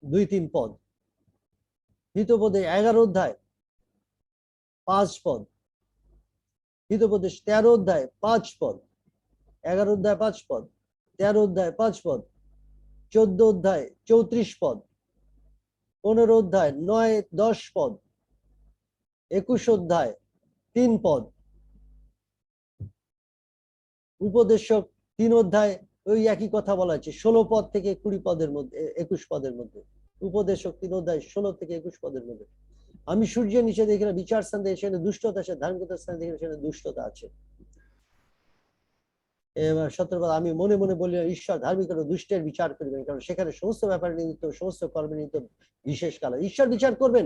2-3 পদ, হিতোপদেশ 11 অধ্যায় 5 পদ, হিতোপদেশ 13 অধ্যায় 5 পদ, 11 অধ্যায় 5 পদ, 13 অধ্যায় 5 পদ, 14 অধ্যায় 34 পদ, 15 অধ্যায় 9-10 পদ, 21 অধ্যায় 3 পদ, উপদেশক 3 অধ্যায় ওই একই কথা বলা আছে, 16 পদ থেকে 20 পদের মধ্যে, 21 পদের মধ্যে। উপদেশক 3 অধ্যায় 16 থেকে 21 পদের মধ্যে। আমি সূর্যের নিচে দেখি না, বিচার স্থান দেখি সেখানে দুষ্টতা আছে, ধার্মিকতার স্থান দেখি সেখানে দুষ্টতা আছে। এবার 17 পদ, আমি মনে মনে বলি ঈশ্বর ধার্মিক ও দুষ্টের বিচার করবেন, কারণ সেখানে সমস্ত ব্যাপারে নিমিত্ত, সমস্ত কর্মে নিমিত্ত বিশেষ কাল ঈশ্বর বিচার করবেন।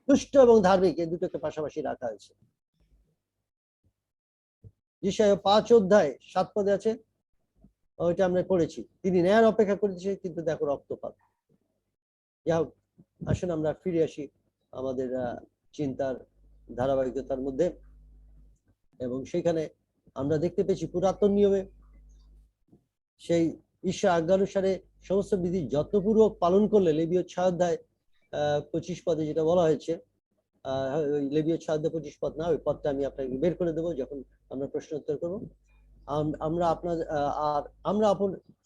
দুষ্ট এবং ধার্মিক এই দুটোকে পাশাপাশি রাখা হয়েছে। ঈশায়া 5 অধ্যায় 7 পদে আছে, ওইটা আমরা পড়েছি, তিনি ন্যায়ের অপেক্ষা করেছে কিন্তু দেখো রক্তপাত। যাই হোক, আসুন আমরা ফিরে আসি আমাদের চিন্তার ধারাবাহিকতার মধ্যে। এবং সেখানে আমরা দেখতে পেয়েছি পুরাতন নিয়মে সেই ঈশ্বর আজ্ঞানুসারে সমস্ত বিধি যত্নপূর্বক পালন করলে, লেবীয় 6 অধ্যায় 25 পদে যেটা বলা হয়েছে, লেবীয় 6 অধ্যায় 25 পদ না, ওই পদটা আমি আপনাকে বের করে দেবো যখন আমরা প্রশ্ন উত্তর করবো। আমরা আপনাদের আর আমরা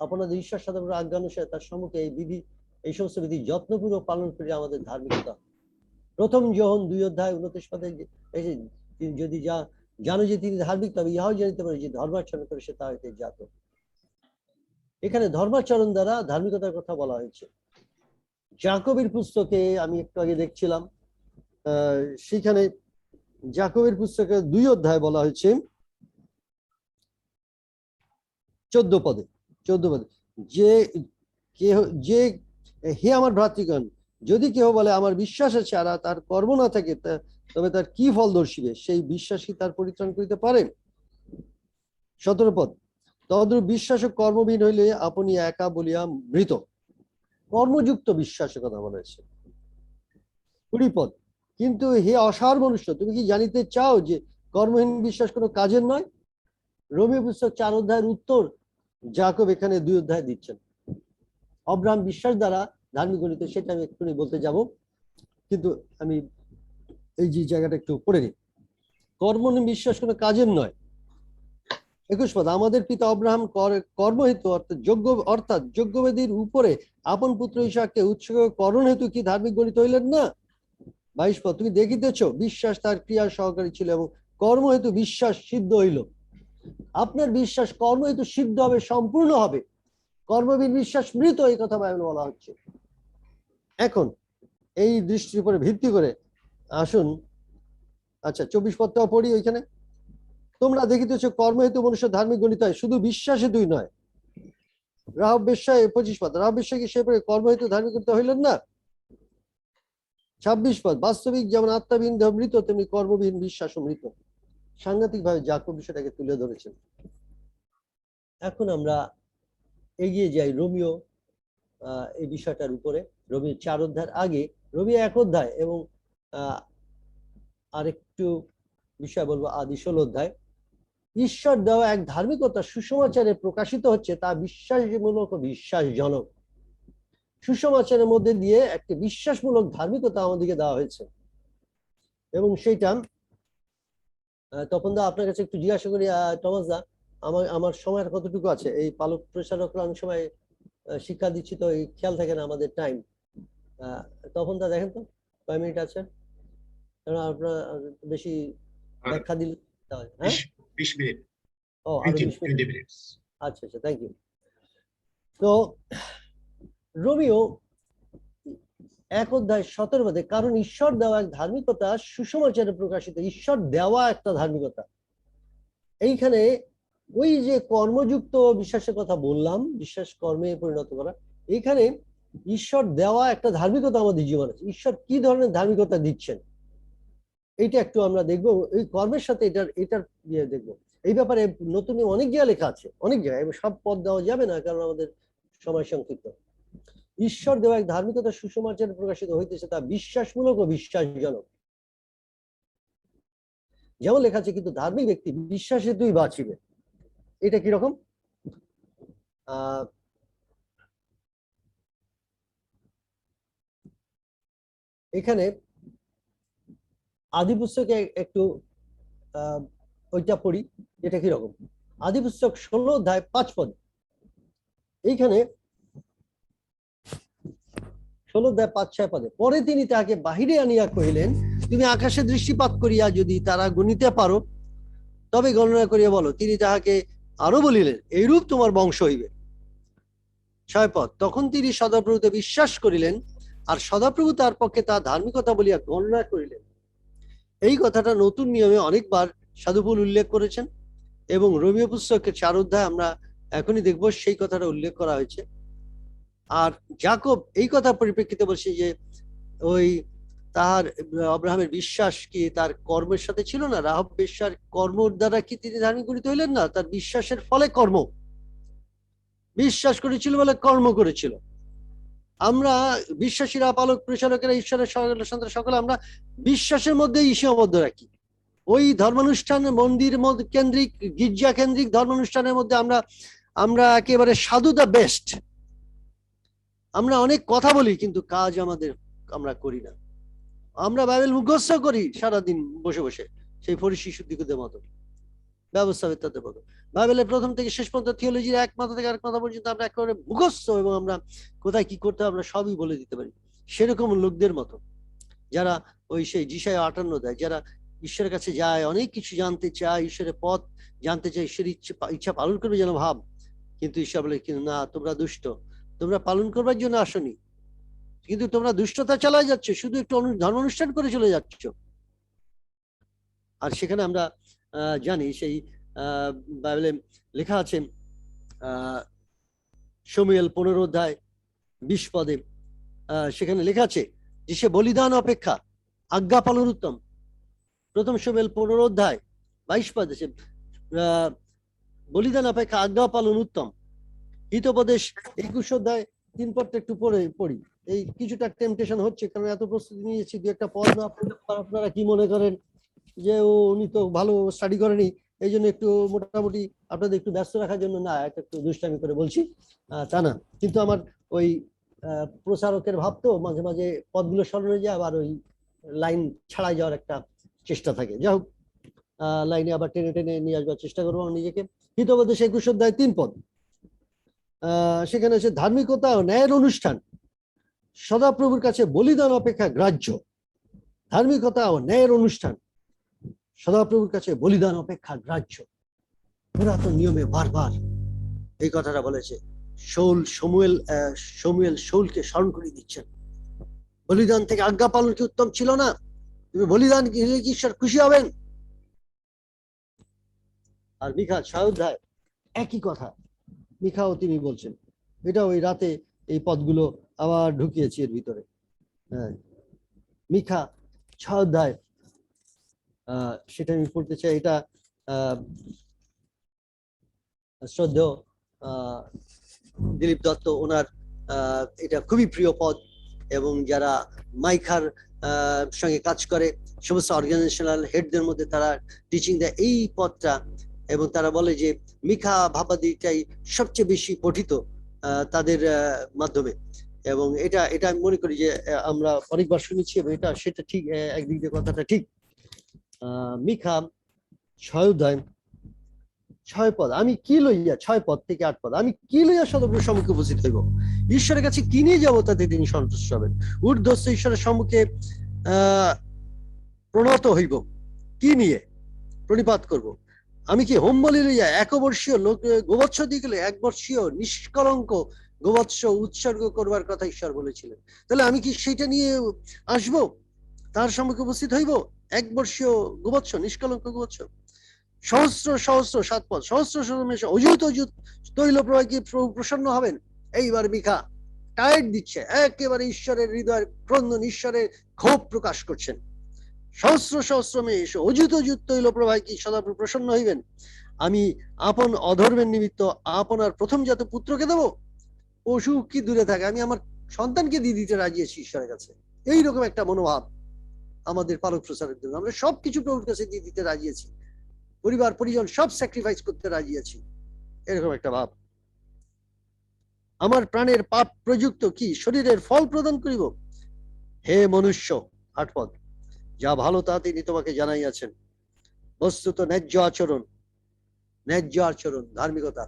আপনাদের ঈশ্বর সাথে আজ্ঞানুসারে তার সম্মুখে এই বিধি, এই সমস্ত বিধি যত্নপূর্বক পালন করে আমাদের ধার্মিকতা। প্রথম যোহন 2 অধ্যায় 29 পদে, যদি জানো যে তিনি ধার্মিক, তবে ইহাও জানিতে পারে যে ধর্মাচরণ করে সে তা হইতে জাত। এখানে ধর্মাচরণ দ্বারা ধার্মিকতার কথা বলা হয়েছে। জাকবের পুস্তকে আমি একটু আগে দেখছিলাম, সেখানে জাকবের পুস্তকে 2 অধ্যায় বলা হয়েছে 14 পদে। 14 পদে যে কেহ যে হে আমার ভ্রাতৃগণ, যদি কেহ বলে আমার বিশ্বাস আছে আর তার কর্ম না থাকে, তবে তার কি ফল দর্শিবে? সেই বিশ্বাস কি তার পরিত্রাণ করিতে পারে? 17 পদ, তদ্রূপ বিশ্বাস ও কর্মবিহীন হইলে আপনি একা বলিয়া মৃত। কর্মযুক্ত বিশ্বাসের কথা বলা হয়েছে। 20 পদ, কিন্তু হে অসার মনুষ্য, তুমি কি জানিতে চাও যে কর্মহীন বিশ্বাস কোনো কাজের নয়? রোমীয় পুস্তক 4 অধ্যায়ের উত্তর জাকব এখানে 2 অধ্যায় দিচ্ছেন। অব্রাহাম বিশ্বাস দ্বারা ধার্মিক গণিত, সেটা আমি এক্ষুনি বলতে যাব, কিন্তু আমি এই যে জায়গাটা একটু পড়ে নিই। কর্মহীন বিশ্বাস কোনো কাজের নয়। 21 পদ, আমাদের পিতা অব্রাহাম কর্মহেতু অর্থাৎ যজ্ঞবেদীর উপরে আপন পুত্র ইসাককে উৎসর্গকরণ হেতু কি ধার্মিক গণিত হইলেন না? 22 পদ, তুমি দেখিতেছ বিশ্বাস তার ক্রিয়া সহকারী ছিল এবং কর্ম হেতু বিশ্বাস সিদ্ধ হইল। আপনার বিশ্বাস কর্ম হেতু সিদ্ধ হবে, সম্পূর্ণ হবে। কর্মবিহীন বিশ্বাস মৃত, এই কথা বাইবেলে বলা হচ্ছে। এখন এই দৃষ্টির উপরে ভিত্তি করে আসুন, আচ্ছা 24 পদটাও পড়ি। ওইখানে তোমরা দেখিতেছ কর্ম হেতু মনুষ্য ধার্মিক গণিত হয়, শুধু বিশ্বাস হেতুই নয়। রাহব বেশ্যায় 25 পদ, রাহব বেশ্যা কি সে কর্ম হেতু ধার্মিক গণিত হইলেন না? 26 পদ, বাস্তবিক যেমন আত্মাবিহীন দেহ মৃত, তেমনি কর্মবিহীন বিশ্বাসও মৃত। সাংঘাতিক ভাবে জাকব বিষয়টাকে তুলে ধরেছেন। এখন আমরা এগিয়ে যাই রোমিও এই বিষয়টার উপরে। রোমিও 4 অধ্যায়ের আগে রোমিও 1 অধ্যায় এবং আরেকটু বিষয় বলবো, আদি 16 অধ্যায়। ঈশ্বর দেওয়া এক ধার্মিকতা সুসমাচারে প্রকাশিত হচ্ছে, তা বিশ্বাসমূলক ও বিশ্বাসজনক। সুসমাচারের মধ্যে দিয়ে একটি বিশ্বাসমূলক ধার্মিকতা আমাদেরকে দেওয়া হয়েছে, এবং সেইটা তখন দা আপনার কাছে একটু জিজ্ঞাসা করি, টমাস দা, আমার সময়ের কতটুকু আছে? এই পালক প্রচারকরা অনেক সময় শিক্ষা দিচ্ছি, তো এই খেয়াল থাকে না আমাদের টাইম। তখন দা দেখেন তো কয় মিনিট আছে, কারণ আপনার বেশি ব্যাখ্যা দিলে। হ্যাঁ 20 মিনিট, ও আরো 20 মিনিট। আচ্ছা আচ্ছা, থ্যাংক ইউ। তো রোমিও 1 অধ্যায় 17 পদে, কারণ ঈশ্বর দেওয়া এক ধার্মিকতা সুসমাচারে প্রকাশিত। ঈশ্বর দেওয়া একটা ধার্মিকতা, এইখানে ওই যে কর্মযুক্ত বিশ্বাসের কথা বললাম, বিশ্বাস কর্মে পরিণত করা, এইখানে ঈশ্বর দেওয়া একটা ধার্মিকতা আমাদের জীবনে আছে। ঈশ্বর কি ধরনের ধার্মিকতা দিচ্ছেন, এইটা একটু আমরা দেখবো। এই কর্মের সাথে এটার দেখবো। এই ব্যাপারে নতুন অনেক জায়গায় লেখা আছে, অনেক জায়গায়, এবং সব পদ দেওয়া যাবে না কারণ আমাদের সময় সংক্ষিপ্ত। ঈশ্বর দেওয়া এক ধার্মিকতা সুসমাচারে প্রকাশিত হইতেছে, তা বিশ্বাসমূলক ও বিশ্বাসজনক। যেমন লেখা আছে, কিন্তু ধার্মিক ব্যক্তি বিশ্বাসে তুই বাঁচিবে। এটা কিরকম? এখানে আদি পুস্তকে একটু ওইটা পড়ি, এটা কিরকম। আদি পুস্তক 16 অধ্যায় 5 পদ, এইখানে 16 অধ্যায় 5-6 পদে, পরে তিনি তাহাকে বাহিরে আনিয়া কহিলেন, তুমি আকাশে দৃষ্টিপাত করিয়া যদি তারা গণিতে পারো, তবে গণনা করিয়া বলো। তিনি তাহাকে আরো বলিলেন, এইরূপ তোমার বংশ হইবে। 6 পদ, তখন তিনি সদাপ্রভুতে বিশ্বাস করিলেন, আর সদাপ্রভু তার পক্ষে তার ধার্মিকতা বলিয়া গণনা করিলেন। এই কথাটা নতুন নিয়মে অনেকবার সাধুপৌল উল্লেখ করেছেন, এবং রোমীয় পুস্তকের 4 অধ্যায় আমরা এখনই দেখবো সেই কথাটা উল্লেখ করা হয়েছে। আর জাকব এই কথা পরিপ্রেক্ষিতে বলছে যে ওই তার আব্রাহামের বিশ্বাস কি তার কর্মের সাথে ছিল না? রাহব বেশ্যার কর্মের দ্বারা কি তিনি ধার্মিক গণিত হইলেন না? তার বিশ্বাসের ফলে কর্ম, বিশ্বাস করেছিল বলে কর্ম করেছিল। আমরা বিশ্বাসীরা, পালক প্রচারকেরা, ঈশ্বরের সন্তান সকলে আমরা বিশ্বাসের মধ্যে সীমাবদ্ধ রাখি। ওই ধর্মানুষ্ঠান, মন্দির কেন্দ্রিক, গির্জা কেন্দ্রিক ধর্মানুষ্ঠানের মধ্যে আমরা একেবারে সাধু দা বেস্ট। আমরা অনেক কথা বলি, কিন্তু কাজ আমরা করি না। আমরা বাইবেল মুখস্থ করি সারাদিন বসে বসে, সেই ফরিসি শুদ্ধিকুদের মতো, ব্যবস্থাবিত্তাদের মতো। বাইবেলের প্রথম থেকে শেষ পর্যন্ত থিওলজির এক মাথা থেকে আরেক মাথা পর্যন্ত আমরা একেবারে মুখস্থ, এবং আমরা কোথায় কি করতে হবে আমরা সবই বলে দিতে পারি। সেরকম লোকদের মতো যারা ওই সেই যিশায়া 58 দেয়, যারা ঈশ্বরের কাছে যায়, অনেক কিছু জানতে চায়, ঈশ্বরের পথ জানতে চায়, ঈশ্বরের ইচ্ছা পালন করবে যেন ভাব, কিন্তু ঈশ্বর বলে, কিন্তু না, তোমরা দুষ্ট, তোমরা পালন করবার জন্য আসনি, কিন্তু তোমরা দুষ্টতা চালায় যাচ্ছ, শুধু একটু ধর্ম অনুষ্ঠান করে চলে যাচ্ছ। আর সেখানে আমরা জানি সেই বাইবেলে লেখা আছে শমূয়েল 15 অধ্যায় 20 পদে সেখানে লেখা আছে যে সে বলিদান অপেক্ষা আজ্ঞা পালন উত্তম। প্রথম শমূয়েল 15 অধ্যায় 22 পদে সে বলিদান অপেক্ষা আজ্ঞা পালন উত্তম। হিতোপদেশ 21 অধ্যায় 3 পদটা একটু পড়ি। এই কিছুটা টেম্পটেশন হচ্ছে, কারণ এত প্রস্তুতি নিয়েছি, দু একটা পদ না পড়লে আপনারা কি মনে করেন যে উনি তো ভালো স্টাডি করেনি, এই জন্য একটু মোটামুটি আপনাদের একটু ব্যস্ত রাখার জন্য না একটু দুষ্টামি করে বলছি, তা না। কিন্তু আমার ওই প্রচারকের ভাব তো মাঝে মাঝে পদগুলো স্মরণে যায়, আবার ওই লাইন ছাড়াই যাওয়ার একটা চেষ্টা থাকে। যাই হোক, লাইনে আবার টেনে টেনে নিয়ে আসবার চেষ্টা করবো নিজেকে। হিতোপদেশ 21 অধ্যায় 3 পদ, সেখানে হচ্ছে ধার্মিকতা ও ন্যায়ের অনুষ্ঠান সদাপ্রভুর কাছে বলিদান অপেক্ষা গ্রাহ্য। ধার্মিকতা ও ন্যায়ের অনুষ্ঠান সদাপ্রভুর কাছে বলিদান অপেক্ষা গ্রাহ্য। পুরাতন নিয়মে বারবার এই কথাটা বলেছে। শমূয়েল শাউলকে স্মরণ করে দিচ্ছেন, বলিদান থেকে আজ্ঞা পালন কি উত্তম ছিল না? তুমি বলিদান কি ঈশ্বর খুশি হবেন? আর মিখা 6 অধ্যায় একই কথা মিখাও তিনি বলছেন। এটা ওই রাতে এই পদগুলো আবার ঢুকিয়েছি এর ভিতরে। হ্যাঁ, মিখা 6 অধ্যায় সেটা আমি পড়তে চাই। এটা শ্রদ্ধেয় দিলীপ দত্ত ওনার এটা খুবই প্রিয় পদ, এবং যারা মাইখার সঙ্গে কাজ করে সমস্ত অর্গানাইজেশনাল হেডদের মধ্যে তারা টিচিং দেয় এই পদটা, এবং তারা বলে যে মিখা ভাবাদিটাই সবচেয়ে বেশি পঠিত তাদের মাধ্যমে। এবং এটা আমি মনে করি যে আমরা অনেকবার শুনেছি, এবং সেটা ঠিক, একদিক দিয়ে কথাটা ঠিক। মিখা 6 অধ্যায় 6 পদ, আমি কি লইয়া, 6 পদ থেকে 8 পদ, আমি কি লইয়া সদপ্রভুর সম্মুখে উপস্থিত হইব, ঈশ্বরের কাছে কি নিয়ে যাবো তাতে তিনি সন্তুষ্ট হবেন। ঊর্ধ্বস্থ ঈশ্বরের সম্মুখে প্রণত হইব, কি নিয়ে প্রণিপাত করব? আমি কি হোম বলি লইয়া 1 বর্ষীয় লোক গোবৎস দিয়ে গেলে 1 বর্ষীয় নিষ্কলঙ্ক গোবৎস উৎসর্গ করবার কথা ঈশ্বর বলেছিলেন। তাহলে আমি কি সেটা নিয়ে আসবো, তার সম্মুখে উপস্থিত হইব? 1 বর্ষীয় গোবৎস, নিষ্কলঙ্ক গোবৎস। সহস্র সহস্র 7 পদ, সহস্র সহস্র অযুত তৈল প্রবাহ কি প্রসন্ন হবেন? এইবার মিখা টাইট দিচ্ছে, একেবারে ঈশ্বরের হৃদয়ের ক্রন্দন, ঈশ্বরের ক্ষোভ প্রকাশ করছেন। সহস্র সহস্র মেয়ে অযুত তৈল প্রবাহ কি সদাপ্রভু প্রসন্ন হইবেন? আমি আপন অধর্মের নিমিত্ত আপনার প্রথমজাত পুত্রকে দেব? পশু কি দূরে থাকে, আমি আমার সন্তানকে দিয়ে দিতে রাজি আছি ঈশ্বরের কাছে। এইরকম একটা মনোভাব আমাদের পালক প্রচারের জন্য, আমরা সবকিছু প্রভুর কাছে দিয়ে দিতে রাজি আছি, পরিবার পরিজন সব স্যাক্রিফাইস করতে রাজি আছি, এরকম একটা ভাব। আমার প্রাণের পাপ প্রযুক্ত কি শরীরের ফল প্রদান করিব? হে মনুষ্য, 8 পদ, যা ভালো তা তিনি তোমাকে জানাইয়াছেন, বস্তুত ন্যায্য আচরণ, ধার্মিকতা,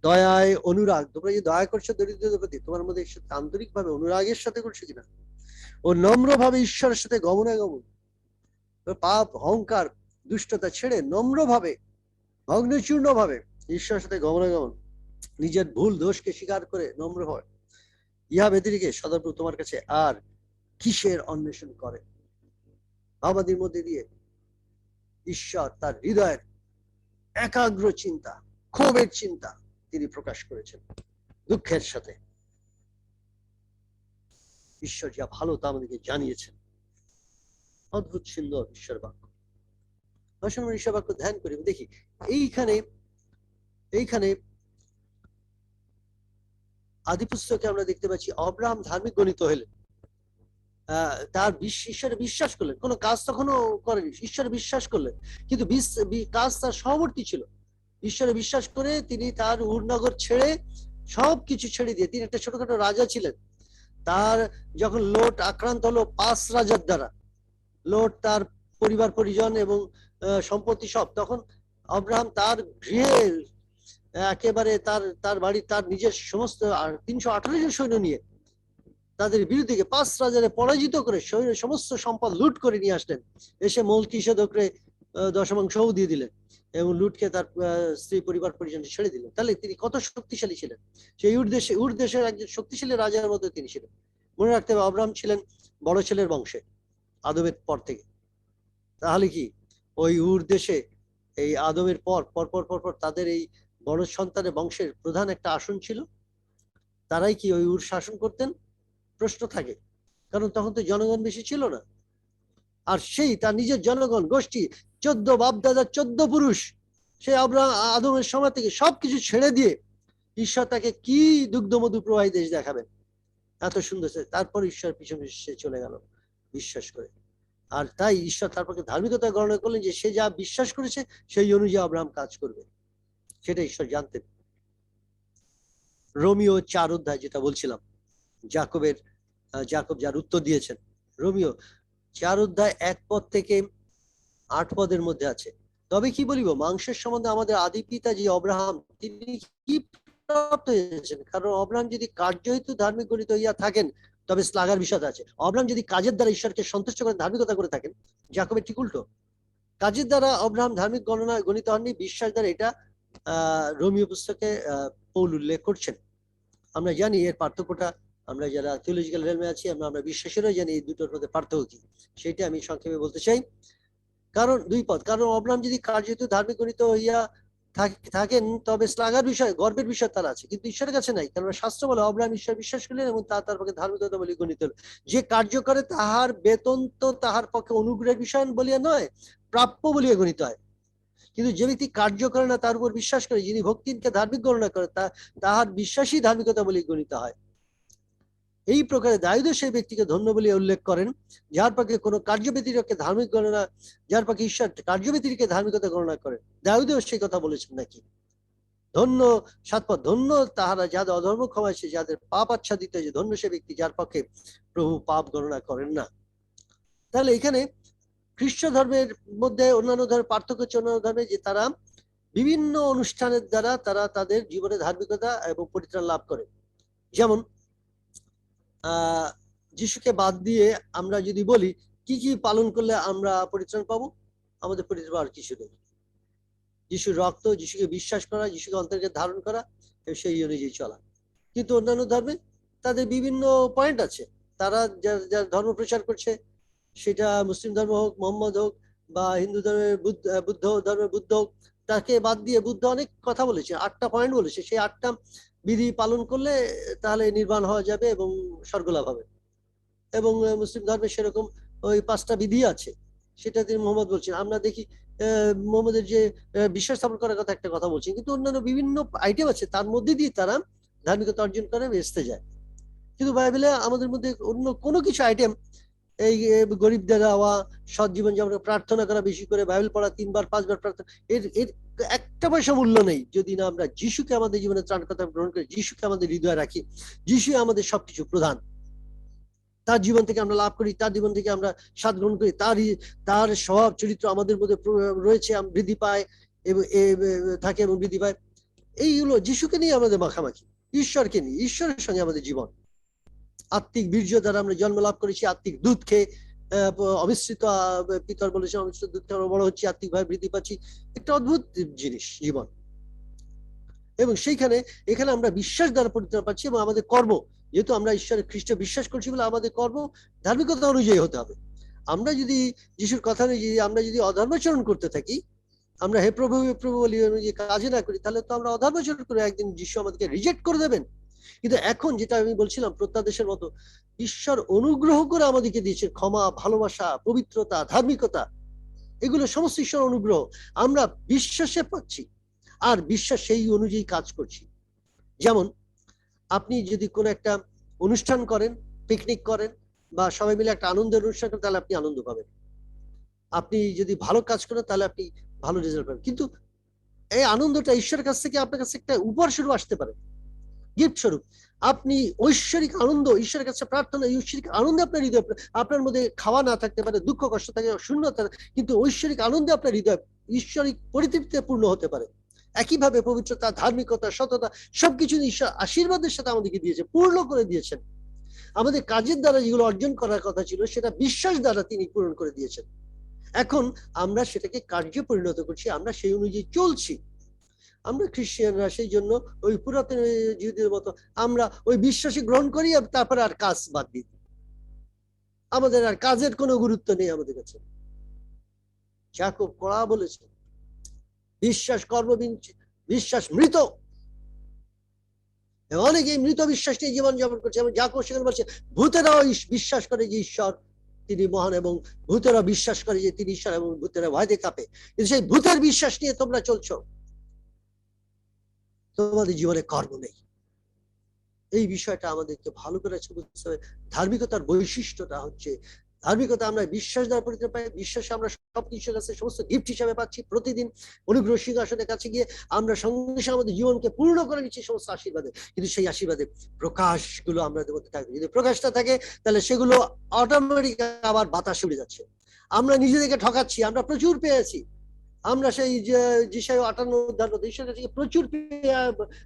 দয়ায় অনুরাগ। তোমরা যে দয়া করছো দরিদ্রদের প্রতি, তোমার মধ্যে আন্তরিক ভাবে অনুরাগের সাথে করছো কিনা? ও নম্র ভাবে ঈশ্বরের সাথে গমনাগমন, পাপ অহংকার দুষ্টতা ছেড়ে নম্র ভাবে ভগ্নচূর্ণ ভাবে ঈশ্বরের সাথে গমনাগমন, নিজের ভুল দোষকে স্বীকার করে নম্র হয়। ইহা ব্যতিরিকে সদাপ্রভু তোমার কাছে আর কিসের অন্বেষণ করে? ভাবাদির মধ্যে দিয়ে ঈশ্বর তার হৃদয়ের একাগ্র চিন্তা, ক্ষোভের চিন্তা তিনি প্রকাশ করেছেন দুঃখের সাথে। ঈশ্বর যা ভালো তা আমাদেরকে জানিয়েছেন। অদ্ভুত সুন্দর ঈশ্বর বাক্য। আমরা ঈশ্বর বাক্য ধ্যান করি, দেখি এইখানে আদি পুস্তকে আমরা দেখতে পাচ্ছি আব্রাহাম ধার্মিক গণিত হলেন, তার ঈশ্বরে বিশ্বাস করলেন, কোনো কাজ তখনও করেনি, ঈশ্বরে বিশ্বাস করলেন, কিন্তু কাজ তার সহবর্তী ছিল। ঈশ্বরে বিশ্বাস করে তিনি তার উরনগর ছেড়ে সবকিছু ছেড়ে দিয়ে, তিনি একটা ছোটখাটো রাজা ছিলেন, তার যখন লোট আক্রান্ত হলো 5 রাজার দ্বারা, লোট তার পরিবার পরিজন এবং সম্পত্তি সব, তখন আব্রাহাম তার গৃহে একেবারে তার বাড়ি, তার নিজের সমস্ত 318 জন সৈন্য নিয়ে তাদের বিরুদ্ধে 5 রাজারে পরাজিত করে সমস্ত সম্পদ লুট করে নিয়ে আসলেন। এসে মলকিসেদকরে দশমাংশও দিয়ে দিলেন, এবং লুটকে তার স্ত্রী পরিবার পরিজন ছেড়ে দিলেন। তাহলে তিনি কত শক্তিশালী ছিলেন, সেই উর দেশের একজন শক্তিশালী রাজার মধ্যে তিনি ছিলেন। মনে রাখতে হবে আব্রাহাম ছিলেন বড় ছেলের বংশে আদমের পর থেকে। তাহলে কি ওই উর দেশে এই আদমের পর পর পর পর পর তাদের এই বড় সন্তানের বংশের প্রধান একটা আসন ছিল, তারাই কি ওই উর শাসন করতেন? প্রশ্ন থাকে, কারণ তখন তো জনগণ বেশি ছিল না। আর সেই তার নিজের জনগণ গোষ্ঠী 14 বাপদাদা 14 পুরুষ, সে আদমের সময় থেকে সবকিছু ছেড়ে দিয়ে ঈশ্বর তাকে কি দুগ্ধমধু প্রবাহী দেশ দেখাবেন, এত সুন্দর। তারপর ঈশ্বর পিছনে সে চলে গেল বিশ্বাস করে। আর তাই ঈশ্বর তারপরে ধার্মিকতা গণনা করলেন যে সে যা বিশ্বাস করেছে সেই অনুযায়ী আব্রাহাম কাজ করবে, সেটা ঈশ্বর জানতেন। রোমিও 4 অধ্যায় যেটা বলছিলাম, জাকব যার উত্তর দিয়েছেন, রোমিও 4 অধ্যায় 1 পদ থেকে 8 পদের মধ্যে আছে, তবে কি বলিব মাংসের সম্বন্ধে আমাদের আদি পিতা যে অব্রাহাম তিনি কি প্রাপ্ত হয়েছেন, কারণ অব্রাহাম যদি কার্যহেতু ধার্মিক গণিত হইয়া থাকেন তবে শ্লাঘার বিষয় আছে। অব্রাহাম যদি কাজের দ্বারা ঈশ্বরকে সন্তুষ্ট করে ধার্মিকতা করে থাকেন, জাকবের ঠিক উল্টো। কাজের দ্বারা অব্রাহাম ধার্মিক গণিত হননি, বিশ্বাস দ্বারা। এটা রোমিও পুস্তকে পৌল উল্লেখ করছেন। আমরা জানি এর পার্থক্যটা, আমরা যারা থিওলজিক্যাল রেলমে আছি আমরা বিশ্বাসেরও জানি এই দুটোর মধ্যে পার্থক্য কি, সেটা আমি সংক্ষেপে বলতে চাই। কারণ 2 পদ, কারণ অব্রাহাম যদি কার্যত ধার্মিক গণিত হইয়া থাকেন তবে শ্লাঘার বিষয় গর্বের বিষয় তার আছে, কিন্তু ঈশ্বরের কাছে নাই। কারণ শাস্ত্র বলে অব্রাহাম ঈশ্বর বিশ্বাস করলেন এবং তার পক্ষে ধার্মিকতা বলে গণিত হল। যে কার্য করে তাহার বেতন তো তাহার পক্ষে অনুগ্রহের বিষয় বলিয়া নয়, প্রাপ্য বলিয়া গণিত হয়। কিন্তু যে ব্যক্তি কার্য করে না তার উপর বিশ্বাস করে, যিনি ভক্তিকে ধার্মিক গণনা করে, তাহার বিশ্বাসই ধার্মিকতা বলে গণিত হয়। এই প্রকারে দাউদ সেই ব্যক্তিকে ধন্য বলিয়া উল্লেখ করেন যার পক্ষে কোনো কার্যব্যতিরেকে ধার্মিক গণনা, যার পক্ষে ঈশ্বর কার্যব্যতিরেকে ধার্মিকতা গণনা করেন। দাউদেও সেই কথা বলেছেন নাকি, ধন্য 7 পদ, ধন্য তাহারা যাদের অধর্ম ক্ষমাইছে, যাদের পাপ আচ্ছাদিত হয়েছে, ধন্য সে ব্যক্তি যার পক্ষে প্রভু পাপ গণনা করেন না। তাহলে এখানে খ্রিস্ট ধর্মের মধ্যে অন্যান্য ধর্মের পার্থক্য হচ্ছে, অন্যান্য ধর্মে যে তারা বিভিন্ন অনুষ্ঠানের দ্বারা তারা তাদের জীবনে ধার্মিকতা এবং পরিত্রাণ লাভ করে। যেমন যিশুকে বাদ দিয়ে আমরা যদি বলি কি কি পালন করলে আমরা পরিত্রাণ পাবো, আমাদের পরিত্রাণ আর কিছু নেই। যিশুর রক্ত, যিশুকে বিশ্বাস করা, যিশুকে অন্তর্কে ধারণ করা, সেই অনুযায়ী চলা। কিন্তু অন্যান্য ধর্মে তাদের বিভিন্ন পয়েন্ট আছে, তারা যার ধর্ম প্রচার করছে, সেটা মুসলিম ধর্ম হোক, মোহাম্মদ হোক, বা হিন্দু ধর্মের বুদ্ধ ধর্মের বুদ্ধ হোক, তাকে বাদ দিয়ে বুদ্ধ অনেক কথা বলেছে, 8টা পয়েন্ট বলেছে। সেই 8টা বিধি পালন করলে তাহলে নির্বাণ হওয়া যাবে এবং স্বর্গলাভ হবে। এবং মুসলিম ধর্মে সেরকম ওই 5টা বিধি আছে, সেটা তিনি মোহাম্মদ বলছেন। আমরা দেখি মোহাম্মদের যে বিশ্বাস স্থাপন করার কথা একটা কথা বলছেন, কিন্তু অন্যান্য বিভিন্ন আইটেম আছে, তার মধ্যে দিয়ে তারা ধার্মিকতা অর্জন করে বেসতে যায়। কিন্তু বাইবেলে আমাদের মধ্যে অন্য কোনো কিছু আইটেম, এই গরিবদের দেওয়া, সৎ জীবন যেমন প্রার্থনা করা, বেশি করে বাইবেল পড়া, 3 বার 5 বার প্রার্থনা, এর একটা পয়সা মূল্য নেই যদি না আমরা যিশুকে আমাদের জীবনে ত্রাণকর্তা গ্রহণ করি, যিশুকে আমাদের হৃদয়ে রাখি। যিশু আমাদের সবকিছু প্রধান, তার জীবন থেকে আমরা লাভ করি, তার জীবন থেকে আমরা স্বাদ গ্রহণ করি, তার স্বভাব চরিত্র আমাদের মধ্যে রয়েছে, বৃদ্ধি পায় এবং থাকে এবং বৃদ্ধি পায়। এইগুলো যিশুকে নিয়ে আমাদের মাখামাখি, ঈশ্বরকে নিয়ে, ঈশ্বরের সঙ্গে আমাদের জীবন। আত্মিক বীর্য দ্বারা আমরা জন্ম লাভ করেছি, আত্মিক দুধ খেয়ে অমিশ্রিত, পিতর বলেছে অমিশ্রিত দুধ খেয়ে আমরা বড় হচ্ছি, আত্মিক ভাবে বৃদ্ধি পাচ্ছি। একটা অদ্ভুত জিনিস জীবন। এবং সেইখানে এখানে আমরা বিশ্বাস দ্বারা পরিত্রাণ পাচ্ছি, এবং আমাদের কর্ম, যেহেতু আমরা ঈশ্বরের খ্রিস্ট বিশ্বাস করছি বলে আমাদের কর্ম ধার্মিকতা অনুযায়ী হতে হবে। আমরা যদি যিশুর কথা অনুযায়ী আমরা যদি অধর্মাচরণ করতে থাকি, আমরা হে প্রভু হে প্রভু বলি অনুযায়ী কাজে না করি, তাহলে তো আমরা অধর্মাচরণ করে একদিন যিশু আমাদেরকে রিজেক্ট করে দেবেন। কিন্তু এখন যেটা আমি বলছিলাম, প্রত্যাদেশের মতো ঈশ্বর অনুগ্রহ করে আমাদেরকে দিয়েছে ক্ষমা, ভালোবাসা, পবিত্রতা, ধার্মিকতা, এগুলো সমস্ত ঈশ্বর অনুগ্রহ আমরা বিশ্বাসে পাচ্ছি, আর বিশ্বাস সেই অনুযায়ী কাজ করছি। যেমন আপনি যদি কোনো একটা অনুষ্ঠান করেন, পিকনিক করেন, বা সবাই মিলে একটা আনন্দের অনুষ্ঠান করেন, তাহলে আপনি আনন্দ পাবেন। আপনি যদি ভালো কাজ করেন তাহলে আপনি ভালো রেজাল্ট পাবেন। কিন্তু এই আনন্দটা ঈশ্বরের কাছ থেকে আপনার কাছে একটা উপহার স্বরূপ আসতে পারে, গিফট স্বরূপ। আপনি ঐশ্বরিক আনন্দ, ঈশ্বরের কাছে প্রার্থনা, ঐশ্বরিক আনন্দে আপনার হৃদয়, আপনার মধ্যে খাওয়া না থাকতে পারে, দুঃখ কষ্ট থাকে, শূন্যতা, কিন্তু ঐশ্বরিক আনন্দে আপনার হৃদয় ঈশ্বরিক পরিতৃপ্তিতে পূর্ণ হতে পারে। একইভাবে পবিত্রতা, ধার্মিকতা, সততা সবকিছু ঈশ্বর আশীর্বাদের সাথে আমাদেরকে দিয়েছে, পূর্ণ করে দিয়েছেন। আমাদের কাজের দ্বারা যেগুলো অর্জন করার কথা ছিল সেটা বিশ্বাস দ্বারা তিনি পূরণ করে দিয়েছেন। এখন আমরা সেটাকে কার্যে পরিণত করছি, আমরা সেই অনুযায়ী চলছি। আমরা খ্রিস্টানরা সেই জন্য ওই পুরাতন জিহুদের মতো আমরা ওই বিশ্বাসী গ্রহণ করি, আর তারপরে আর কাজ বাদ দিই। আমাদের আর কাজের কোনো গুরুত্ব নেই আমাদের কাছে। যাকব কড়া বলেছে, বিশ্বাস বিশ্বাস মৃত। অনেকে মৃত বিশ্বাস নিয়ে জীবন যাপন করছে, এবং যাকব সেখানে বলছে ভূতেরাও বিশ্বাস করে যে ঈশ্বর তিনি মহান, এবং ভূতেরা বিশ্বাস করে যে তিনি ঈশ্বর, এবং ভূতেরা ভয়তে কাঁপে। কিন্তু সেই ভূতের বিশ্বাস নিয়ে তোমরা চলছো, তোমাদের জীবনে কর্ম নেই। এই বিষয়টা আমাদেরকে ভালো করে বুঝতে হবে। ধার্মিকতার বৈশিষ্ট্যটা হচ্ছে, ধার্মিকতা আমরা বিশ্বাস দ্বারা পরিত্রাণ পাই। বিশ্বাসে আমরা সবকিছুর কাছে সমস্ত গিফট হিসাবে পাচ্ছি। প্রতিদিন অনুগ্রহ সিংহাসনের কাছে গিয়ে আমরা সঙ্গে সঙ্গে আমাদের জীবনকে পূর্ণ করে নিচ্ছি সমস্ত আশীর্বাদে। কিন্তু সেই আশীর্বাদের প্রকাশগুলো আমাদের মধ্যে থাকবে। যদি প্রকাশটা থাকে তাহলে সেগুলো অটোমেটিক আবার বাতাস উড়ে যাচ্ছে। আমরা নিজেদেরকে ঠকাচ্ছি, আমরা প্রচুর পেয়েছি। আমরা সেই যে 58 ঈশ্বরের কাছে প্রচুর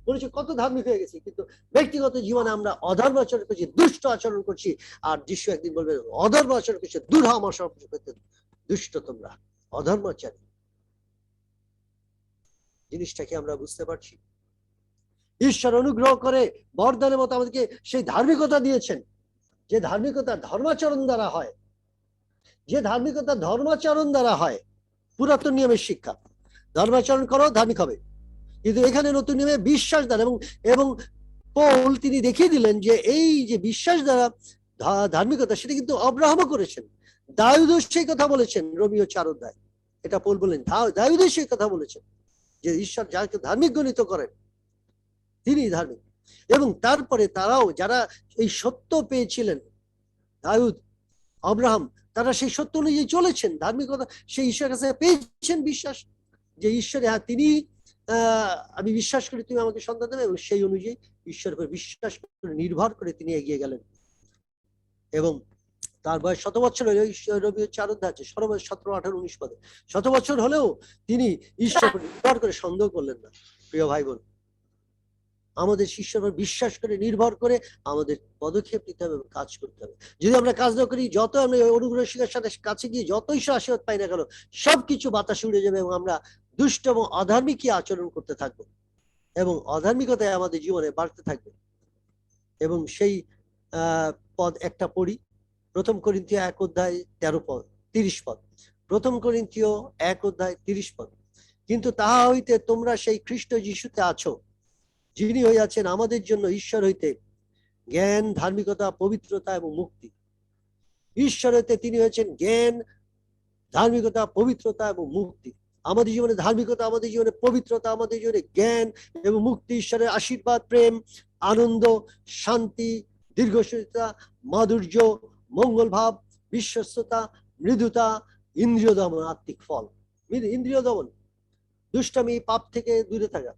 বলেছি, কত ধার্মিক হয়ে গেছি, কিন্তু ব্যক্তিগত জীবনে আমরা অধর্ম আচরণ করছি, দুষ্ট আচরণ করছি। আর যিশু একদিন বলবে অধর্ম আচরণ করছে, দূর হও আমার সম্পর্কে, দুষ্ট তোমরা, অধর্মাচারী। জিনিসটা কি আমরা বুঝতে পারছি? ঈশ্বর অনুগ্রহ করে বরদানের মতো আমাদেরকে সেই ধার্মিকতা দিয়েছেন, যে ধার্মিকতা ধর্মাচরণ দ্বারা হয়, যে ধার্মিকতা ধর্মাচরণ দ্বারা হয়। পুরাতন নিয়মের শিক্ষা, ধর্মাচরণ করো ধার্মিক হবে, কিন্তু এখানে নতুন নিয়মে বিশ্বাস দ্বারা। এবং পৌল তিনি দেখিয়ে দিলেন যে এই যে বিশ্বাস দ্বারা ধার্মিকতা, সেটা কিন্তু আব্রাহামও করেছেন, দাউদও সেই কথা বলেছেন রোমীয় 4 অধ্যায়। এটা পৌল বলেন, দাউদও সেই কথা বলেছেন যে ঈশ্বর যাকে ধার্মিক গণিত করেন তিনি ধার্মিক। এবং তারপরে তারাও যারা এই সত্য পেয়েছিলেন, দাউদ, আব্রাহাম, তারা সেই সত্য অনুযায়ী চলেছেন, ধার্মিকতা সেই ঈশ্বরের কাছে পেয়েছেন বিশ্বাস, যে ঈশ্বরে হ্যাঁ তিনি আমি বিশ্বাস করি তুমি আমাকে সন্তান দেবে, এবং সেই অনুযায়ী ঈশ্বরের উপর বিশ্বাস করে নির্ভর করে তিনি এগিয়ে গেলেন। এবং তার বয়স 100 বছর হলেও, রোমীয় 4 অধ্যায় আছে 17, 18, 19 পদে, 100 বছর হলেও তিনি ঈশ্বরের উপর নির্ভর করে সন্দেহ করলেন না। প্রিয় ভাই বোন, আমাদের শিষ্যের উপর বিশ্বাস করে নির্ভর করে আমাদের পদক্ষেপ নিতে হবে এবং কাজ করতে হবে। যদি আমরা কাজ না করি, যত আমরা অনুগ্রহ শিক্ষার সাথে কাছে গিয়ে যতই আশীর্বাদ পাই না কেন, সবকিছু বাতাসে উড়ে যাবে, এবং আমরা দুষ্ট এবং অধার্মিক আচরণ করতে থাকবো, এবং অধার্মিকতায় আমাদের জীবনে বাড়তে থাকবে। এবং সেই পদ একটা পড়ি, 1 করিন্থীয় 1 অধ্যায় 13 পদ, 30 পদ। 1 করিন্থীয় 1 অধ্যায় 30 পদ। কিন্তু তাহা হইতে তোমরা সেই খ্রিস্ট যিশুতে আছো, যিনি হইয়াছেন আমাদের জন্য ঈশ্বর হইতে জ্ঞান, ধার্মিকতা, পবিত্রতা এবং মুক্তি। ঈশ্বর হইতে তিনি হয়েছেন জ্ঞান, ধার্মিকতা, পবিত্রতা এবং মুক্তি। আমাদের জীবনে ধার্মিকতা, আমাদের জীবনে পবিত্রতা, আমাদের জীবনে জ্ঞান এবং মুক্তি, ঈশ্বরের আশীর্বাদ, প্রেম, আনন্দ, শান্তি, দীর্ঘসূত্রতা, মাধুর্য, মঙ্গল ভাব, বিশ্বস্ততা, মৃদুতা, ইন্দ্রিয় দমন, আত্মিক ফল। ইন্দ্রিয় দমন, দুষ্টামি, পাপ থেকে দূরে থাকা,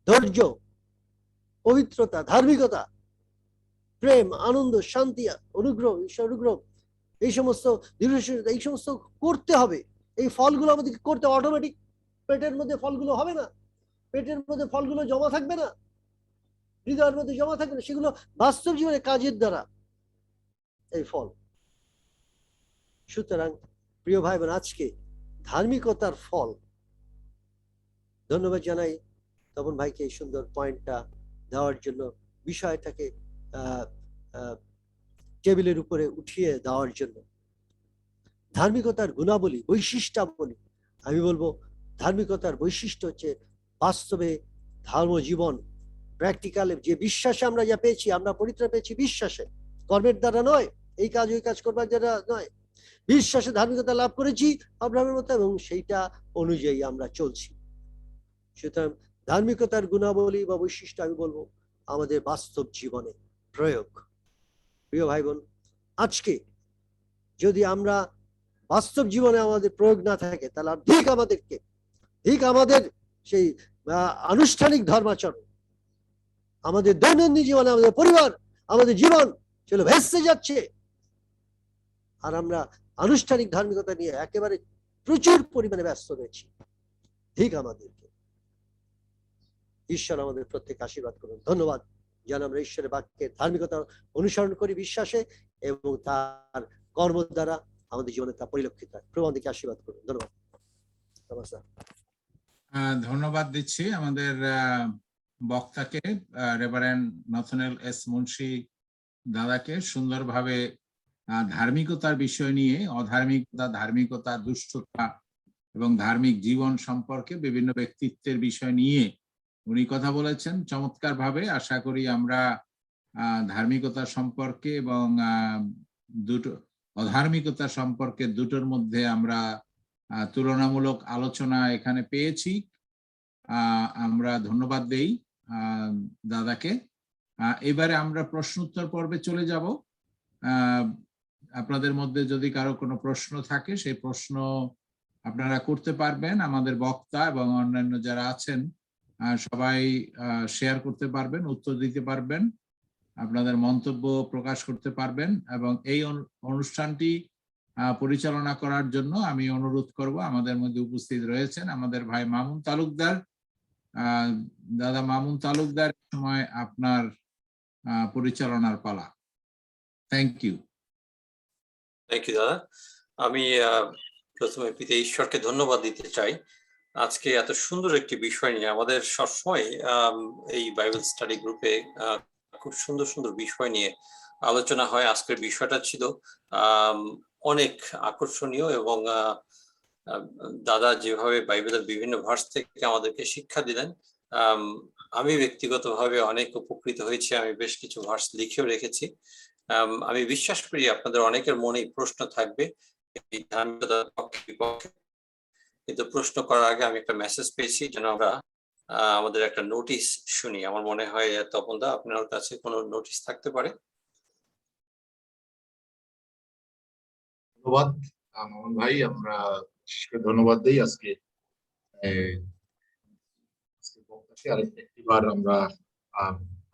ধৈর্য, পবিত্রতা, ধার্মিকতা, প্রেম, আনন্দ, শান্তি, অনুগ্রহ, ঈশ্বর অনুগ্রহ, এই সমস্ত দীর্ঘসূত্রতা, এই সমস্ত করতে হবে। এই ফলগুলো আমাদেরকে করতে, অটোমেটিক পেটের মধ্যে ফলগুলো হবে না, পেটের মধ্যে ফলগুলো জমা থাকবে না, হৃদয়ের মধ্যে জমা থাকবে না, সেগুলো বাস্তব জীবনে কাজের দ্বারা এই ফল। সুতরাং প্রিয় ভাই বোন, আজকে ধার্মিকতার ফল, ধন্যবাদ জানাই তপন ভাইকে এই সুন্দর পয়েন্টটা দেওয়ার জন্য, বিষয়টাকে টেবিলের উপরে উঠিয়ে দেওয়ার জন্য। ধার্মিকতার গুণাবলী, বৈশিষ্ট্যাবলী, আমি বলবো ধার্মিকতার বৈশিষ্ট্য হচ্ছে বাস্তবে ধর্মজীবন, প্র্যাকটিক্যাল, যে বিশ্বাসে আমরা যা পেয়েছি, আমরা পরিত্রাণ পেয়েছি বিশ্বাসে, কর্মের দ্বারা নয়, এই কাজ ওই কাজ করবার দ্বারা নয়, বিশ্বাসে ধার্মিকতা লাভ করেছি আব্রাহামের মতো, এবং সেইটা অনুযায়ী আমরা চলছি। সুতরাং ধার্মিকতার গুণাবলী বা বৈশিষ্ট্য আমি বলবো আমাদের বাস্তব জীবনে প্রয়োগ। প্রিয় ভাই বোন, আজকে যদি আমরা বাস্তব জীবনে আমাদের প্রয়োগ না থাকে, তাহলে ঠিক আমাদের সেই আনুষ্ঠানিক ধর্মাচরণ, আমাদের দৈনন্দিন জীবনে, আমাদের পরিবার, আমাদের জীবন চলে ভেসে যাচ্ছে, আর আমরা আনুষ্ঠানিক ধার্মিকতা নিয়ে একেবারে প্রচুর পরিমাণে ব্যস্ত রয়েছি। ঠিক আমাদেরকে ঈশ্বর আমাদের প্রত্যেক আশীর্বাদ করুন। ধন্যবাদ যেন আমরা ঈশ্বরের বাক্যের ধার্মিকতা অনুসরণ করি বিশ্বাসে, এবং তার কর্ম দ্বারা আমাদের জীবনে তা পরিলক্ষিত হয়। প্রভু আমাদেরকে আশীর্বাদ করুন। ধন্যবাদ। নমস্কার। ধন্যবাদ দিচ্ছি আমাদের বক্তাকে, রেভারেন্ড নাথনায়েল এস মুন্সি দাদাকে। সুন্দরভাবে ধার্মিকতার বিষয় নিয়ে, অধার্মিকতা, ধার্মিকতা, দুষ্টতা এবং ধার্মিক জীবন সম্পর্কে বিভিন্ন ব্যক্তিত্বের বিষয় নিয়ে উনি কথা বলেছেন চমৎকার ভাবে। আশা করি আমরা ধার্মিকতা সম্পর্কে এবং দুটো অধার্মিকতা সম্পর্কে দুটোর মধ্যে আমরা তুলনামূলক আলোচনা এখানে পেয়েছি। আমরা ধন্যবাদ দেই দাদাকে। এবারে আমরা প্রশ্ন উত্তর পর্বে চলে যাব। আপনাদের মধ্যে যদি কারো কোনো প্রশ্ন থাকে সেই প্রশ্ন আপনারা করতে পারবেন। আমাদের বক্তা এবং অন্যান্য যারা আছেন সবাই শেয়ার করতে পারবেন, উত্তর দিতে পারবেন, আপনাদের মন্তব্য প্রকাশ করতে পারবেন। এবং এই অনুষ্ঠানটি পরিচালনা করার জন্য আমি অনুরোধ করব, আমাদের মধ্যে উপস্থিত রয়েছেন আমাদের ভাই মামুন তালুকদার। দাদা মামুন তালুকদার, সময় আপনার পরিচালনার পালা। Thank you. দাদা। আমি প্রথমে পিতা ঈশ্বরকে ধন্যবাদ দিতে চাই আজকে এত সুন্দর একটি বিষয় নিয়ে। আমাদের সবসময় এই বাইবেল স্টাডি গ্রুপে খুব সুন্দর সুন্দর বিষয় নিয়ে আলোচনা হয়। আজকের বিষয়টা ছিল অনেক আকর্ষণীয় এবং দাদা যেভাবে বাইবেলের বিভিন্ন ভার্স থেকে আমাদেরকে শিক্ষা দিলেন, আমি ব্যক্তিগতভাবে অনেক উপকৃত হয়েছি। আমি বেশ কিছু ভার্স লিখেও রেখেছি। আমি বিশ্বাস করি আপনাদের অনেকের মনেই প্রশ্ন থাকবে এই ধার্মিকতার পক্ষে বিপক্ষে, কিন্তু প্রশ্ন করার আগে আমি একটা মেসেজ পেয়েছি যেন আমরা আমাদের একটা নোটিশ শুনি। আমার মনে হয় তপন দা আপনার কাছে কোনো নোটিশ থাকতে পারে। ধন্যবাদ মোহন ভাই, আমরা ধন্যবাদ দিই আজকে আরেকটিবার আমরা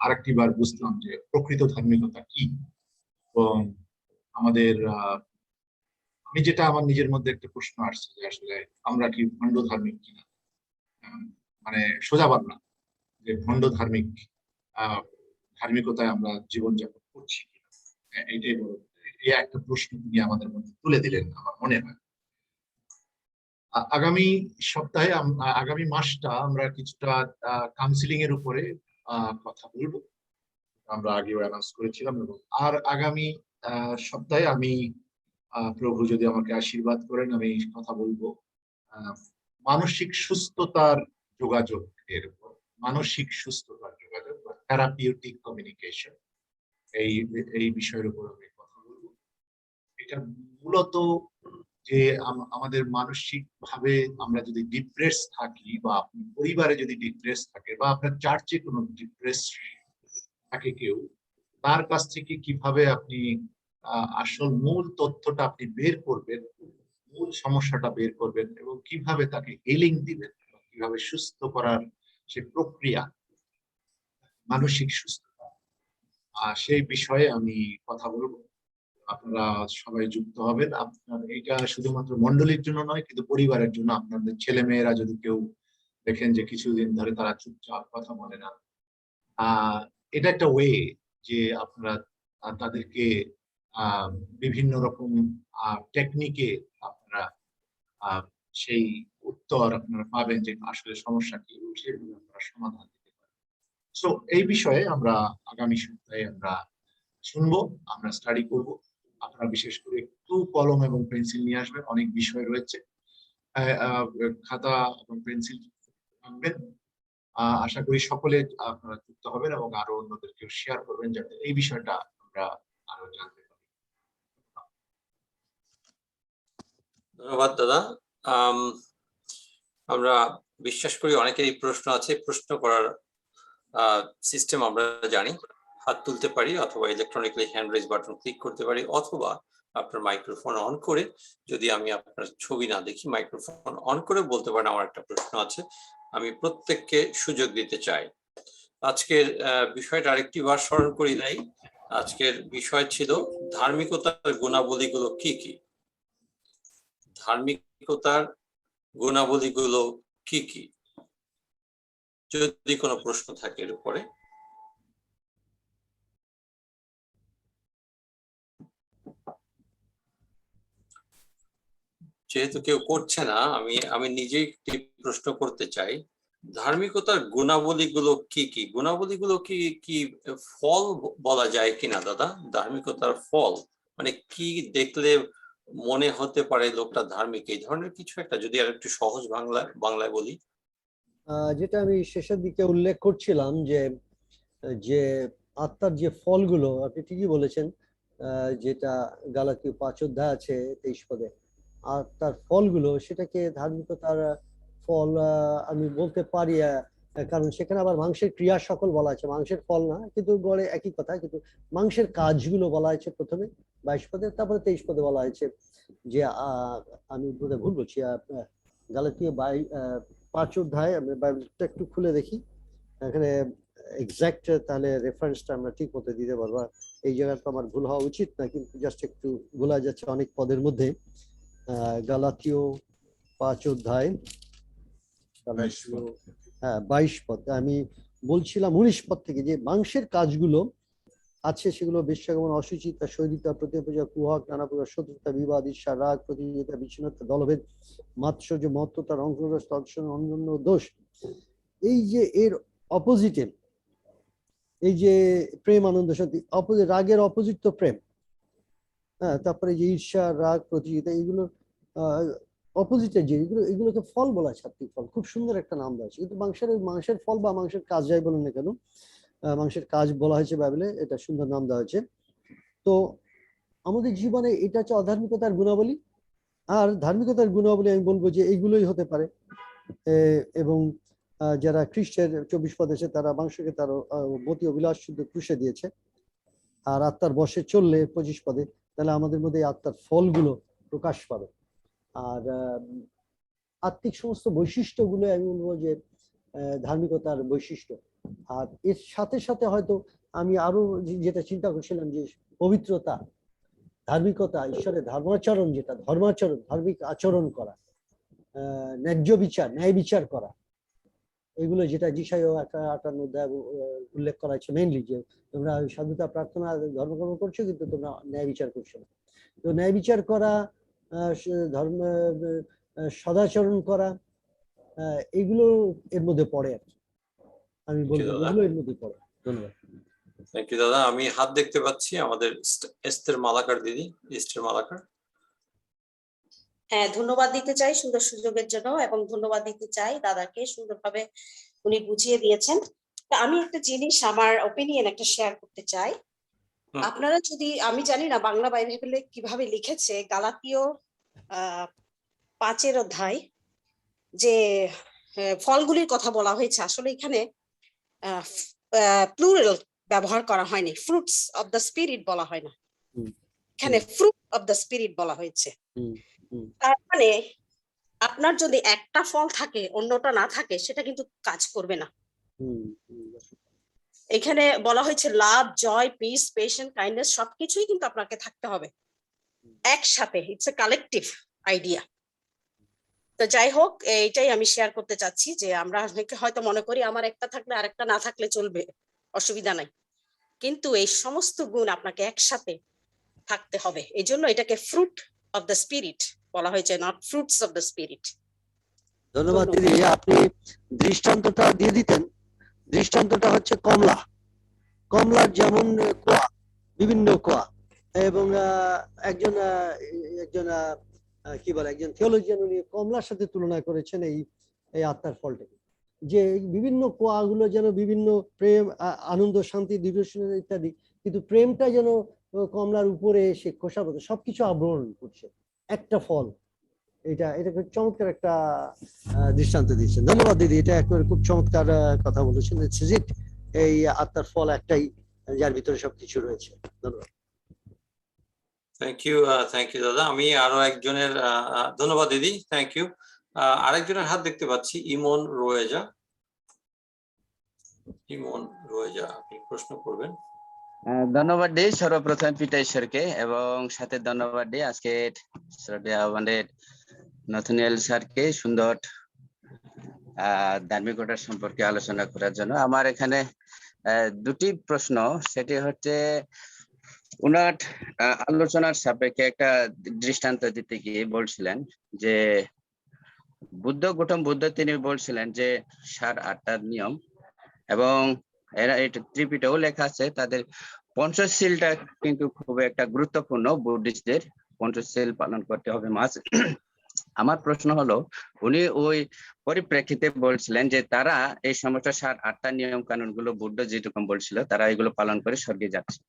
আরেকটিবার বুঝলাম যে প্রকৃত ধার্মিকতা কি। এবং আমাদের আমি যেটা আমার নিজের মধ্যে একটা প্রশ্ন আসছে যে আসলে আমরা কি ভণ্ড ধার্মিক কিনা, মানে সোজা বাংলা যে ভণ্ড ধার্মিক ধার্মিকতায় আমরা জীবনযাপন করছি কিনা, এইটাই বড়। এই একটা প্রশ্ন তিনি আমাদের মধ্যে তুলে দিলেন আমার মনে হয়। আগামী সপ্তাহে আগামী মাসটা আমরা কিছুটা কাউন্সিলিং এর উপরে কথা বলবো, আমরা আগেও অ্যানাউন্স করেছিলাম। এবং আর আগামী সপ্তাহে আমি প্রভু যদি আমাকে আশীর্বাদ করেন আমি কথা বলবো মানসিক সুস্থতার যোগাযোগ এর উপর, মানসিক সুস্থতার যোগাযোগ বা থেরাপিউটিক কমিউনিকেশন, এই বিষয়ের উপর আমি কথা বলবো। এটা মূলত যে আমাদের মানসিক ভাবে আমরা যদি ডিপ্রেস থাকি বা আপনার পরিবারে যদি ডিপ্রেস থাকে বা আপনার চার্চে কোনো ডিপ্রেস থাকে কেউ, তার কাছ থেকে কিভাবে আপনি আসল মূল তথ্যটা আপনি বের করবেন, মূল সমস্যাটা বের করবেন এবং কিভাবে তাকে হিলিং দিবেন, কিভাবে সুস্থ করার সে প্রক্রিয়া, মানসিক সুস্থতা, সেই বিষয়ে আমি কথা বলবো। আপনারা সবাই যুক্ত হবেন। আপনার এটা শুধুমাত্র মন্ডলীর জন্য নয়, কিন্তু পরিবারের জন্য। আপনাদের ছেলে মেয়েরা যদি কেউ দেখেন যে কিছুদিন ধরে তারা চুপচাপ কথা বলে না, এটা একটা ওয়ে যে আপনারা তাদেরকে বিভিন্ন রকম টেকনিকে আপনারা সেই উত্তর আপনারা পাবেন যে আসলে সমস্যা কি, সেগুলো আপনারা সমাধান দিতে পারেন। সো এই বিষয়ে আমরা আগামী সপ্তাহে আমরা শুনবো, আমরা স্টাডি করব। আপনারা বিশেষ করে একটু কলম এবং পেন্সিল নিয়ে আসবেন, অনেক বিষয় রয়েছে, খাতা এবং পেন্সিল আনবেন। আশা করি সকলে আপনারা যুক্ত হবেন এবং আরো অন্যদেরকে শেয়ার করবেন যাতে এই বিষয়টা আমরা আরো জানতে পারি। ধন্যবাদ দাদা। আমরা বিশ্বাস করি অনেকেরই প্রশ্ন আছে। প্রশ্ন করার সিস্টেম আমরা জানি, হাত তুলতে পারি অথবা electronically hand raise button click করতে পারি, অথবা আপনার মাইক্রোফোন অন করে, যদি আমি আপনার ছবি না দেখি, মাইক্রোফোন অন করে বলতে পারেন আমার একটা প্রশ্ন আছে। আমি প্রত্যেককে সুযোগ দিতে চাই। আজকের বিষয়টা আরেকটি বার স্মরণ করি নাই। আজকের বিষয় ছিল ধার্মিকতার গুণাবলীগুলো কি কি। ধার্মিকতার গুণাবলীগুলো কি কি, যদি কোনো প্রশ্ন থাকে এর উপরে। যেহেতু কেউ করছে না, আমি নিজেই একটি প্রশ্ন করতে চাই। ধার্মিকতার গুণাবলীগুলো কি কি? গুণাবলীগুলো কি কি ফল বলা যায় কিনা দাদা? ধার্মিকতার ফল মানে কি দেখলে মনে হতে পারে লোকটা ধার্মিক, এই ধরনের কিছু একটা যদি আর একটু সহজ বাংলায় বলি। যেটা আমি শেষের দিকে উল্লেখ করছিলাম যে যে আত্মার যে ফলগুলো, আপনি ঠিকই বলেছেন, যেটা গালাতীয় 5 অধ্যায় আছে 23 পদে, আত্মার ফলগুলো, সেটাকে ধার্মিকতার ফল আমি বলতে পারি, কারণ সেখানে আবার মাংসের ক্রিয়া সকল বলা আছে, মাংসের ফল না, কিন্তু গড়ে একই কথা, কিন্তু মাংসের কাজগুলো বলা হয়েছে প্রথমে 22 পদে, তারপরে 23 পদে বলা হয়েছে যে আমি বোধহয় ভুল বলছি, গালাতীয় 5 অধ্যায়, আমি বাইবেলটা একটু খুলে দেখি, এখানে এক্সাক্ট তাহলে রেফারেন্সটা আমরা ঠিক মতো দিতে পারবো। এই জায়গাটা আমার ভুল হওয়া উচিত না, কিন্তু জাস্ট একটু ভুলা যাচ্ছে অনেক পদের মধ্যে। গালাতীয় 5 অধ্যায়, হ্যাঁ 22 পদ, আমি বলছিলাম 19 পদ থেকে, যে মাংসের কাজগুলো আছে সেগুলো বেশ্যাগমন, অসুচিতা, শৈরিতা, প্রতিপূজা, কুহক, নানা প্রকার শত্রুতা, বিবাদ, ঈর্ষা, রাগ, প্রতিযোগিতা, বিচ্ছিন্নতা, দলভেদ, মাৎসর্য, মত্ততা, অঙ্কুরস, তৎসঙ্গ, অন্যান্য দোষ। এই যে এর অপোজিটে, এই যে প্রেম, আনন্দ, শান্তি, রাগের অপোজিট তো প্রেম, হ্যাঁ, তারপরে যে ঈর্ষা, রাগ, প্রতিযোগিতা, এগুলো অপোজিটের যে এগুলোকে ফল বলা, সাত্বিক ফল, খুব সুন্দর একটা নাম দেওয়া আছে। কিন্তু মাংসের ফল বা মাংসের কাজ যাই বলুন না কেন, মাংসের কাজ বলা হয়েছে বাইবেলে, এটা সুন্দর নাম দেওয়া হয়েছে। তো আমাদের জীবনে এটা হচ্ছে অধার্মিকতার গুণাবলী। আর ধার্মিকতার গুণাবলী আমি বলবো যে এইগুলোই হতে পারে। এবং যারা খ্রিস্টের 24 পদ আছে, তারা মাংসকে তার মতি অভিলাষ শুদ্ধ ক্রুশে দিয়েছে, আর আত্মার বশে চললে 25 পদে, তাহলে আমাদের মধ্যে আত্মার ফলগুলো প্রকাশ পাবে। আর আত্মিক সমস্ত বৈশিষ্ট্যগুলো আমি বলবো যে ধার্মিকতার বৈশিষ্ট্য। আর এর সাথে সাথে হয়তো আমি আরো যেটা চিন্তা করছিলাম, যে পবিত্রতা, ধার্মিকতা, ঈশ্বরের ধর্মাচরণ, যেটা ধর্মাচরণ, ধার্মিক আচরণ করা, ন্যায্য বিচার, ন্যায় বিচার করা, এগুলো যেটা যিশায় 58 অধ্যায় উল্লেখ করা হয়েছে মেইনলি, যে তোমরা সাধুতা, প্রার্থনা, ধর্মকর্ম করছো, কিন্তু তোমরা ন্যায় বিচার করছো না। তো ন্যায় বিচার করা, ধর্ম, সদাচরণ করা, এগুলো এর মধ্যে পড়ে আর কি, আমি বলবো এগুলো এর মধ্যে পড়ে। ধন্যবাদ। থ্যাংক ইউ দাদা। আমি হাত দেখতে পাচ্ছি, আমাদের এস্তের মালাকার দিদি, এস্তের মালাকার। হ্যাঁ, ধন্যবাদ দিতে চাই সুন্দর সুযোগের জন্য, এবং ধন্যবাদ দিতে চাই দাদাকে, সুন্দরভাবে উনি বুঝিয়ে দিয়েছেন। আমি একটা জিনিস, আমার ওপিনিয়ন একটা শেয়ার করতে চাই। আপনারা যদি, আমি জানি না বাংলা বাইবেলে কিভাবে লিখেছে, গালাতীয় 5 অধ্যায় যে ফলগুলির কথা বলা হয়েছে, আসলে এখানে প্লুরাল ব্যবহার করা হয়নি, ফ্রুটস অফ দ্য স্পিরিট বলা হয় না, এখানে ফ্রুট অফ দ্য স্পিরিট বলা হয়েছে। তার মানে আপনার যদি একটা ফল থাকে, অন্যটা না থাকে, সেটা কিন্তু কাজ করবে না। এখানে বলা হয়েছে লাভ, জয়, পিস, পেশেন্স, কাইন্ডনেস, সবকিছুই কিন্তু আপনাকে থাকতে হবে একসাথে। It's a collective idea. তো যাই হোক, এইটাই আমি শেয়ার করতে চাচ্ছি, যে আমরা হয়তো মনে করি আমার একটা থাকলে আরেকটা না থাকলে চলবে, অসুবিধা নাই, কিন্তু এই সমস্ত গুণ আপনাকে একসাথে থাকতে হবে। এই জন্য এটাকে ফ্রুট অফ দ্য স্পিরিট বলা হয়েছে, not fruits of the spirit. ধন্যবাদ দিদি, আপনি দৃষ্টান্তটা দিয়ে দিতেন। দৃষ্টান্তটা হচ্ছে কমলা, কমলার যেমন কোয়া, বিভিন্ন কোয়া, এবং একজন কি বলে, একজন থিওলজিয়ান, উনি কমলার সাথে তুলনা করেছেন এই আত্মার ফলটাকে, যে বিভিন্ন কোয়াগুলো যেন বিভিন্ন প্রেম, আনন্দ, শান্তি, ডিভোশন ইত্যাদি, কিন্তু প্রেমটা যেন কমলার উপরে এসে খোসা মতো সবকিছু আবরণ করছে, একটা ফল। এটা খুব চমৎকার একটা দৃষ্টান্ত দিয়েছেন। ধন্যবাদ দিদি, এটা একেবারে খুব চমৎকার কথা বলেছেন। এই আত্মার ফল একটাই, যার ভিতরে সবকিছু রয়েছে। ধন্যবাদ। থ্যাংক ইউ দাদা। আমি আরো একজনের, ধন্যবাদ দিদি, থ্যাংক ইউ। আরেকজনের হাত দেখতে পাচ্ছি, ইমন রোয়েজা। ইমন রোয়েজা, আপনি প্রশ্ন করবেন। ধন্যবাদ দিই সর্বপ্রথম পিতা ঈশ্বরকে, এবং সাথে ধন্যবাদ দিই আজকে আমাদের নথুনিয়াল স্যারকে সুন্দর ধার্মিকতা সম্পর্কে আলোচনা করার জন্য। আমার এখানে দুটি প্রশ্ন, সেটি হচ্ছে ওনার আলোচনার সাপেক্ষে একটা দৃষ্টান্ত দিতে গিয়ে বলছিলেন যে গৌতম বুদ্ধ তিনি বলছিলেন যে 8টার নিয়ম, এবং এরা এটা ত্রিপিটকেও লেখা আছে, তাদের পঞ্চশীলটা কিন্তু খুব একটা গুরুত্বপূর্ণ, বুদ্ধিস্টদের পঞ্চশীল পালন করতে হবে মাস। আমার প্রশ্ন হলো, উনি ওই পরিপ্রেক্ষিতে বলছিলেন যে তারা এই সমস্ত 8টা নিয়ম কানুন গুলো বুদ্ধ যেরকম বলছিল তারা এগুলো পালন করে স্বর্গে যাচ্ছে।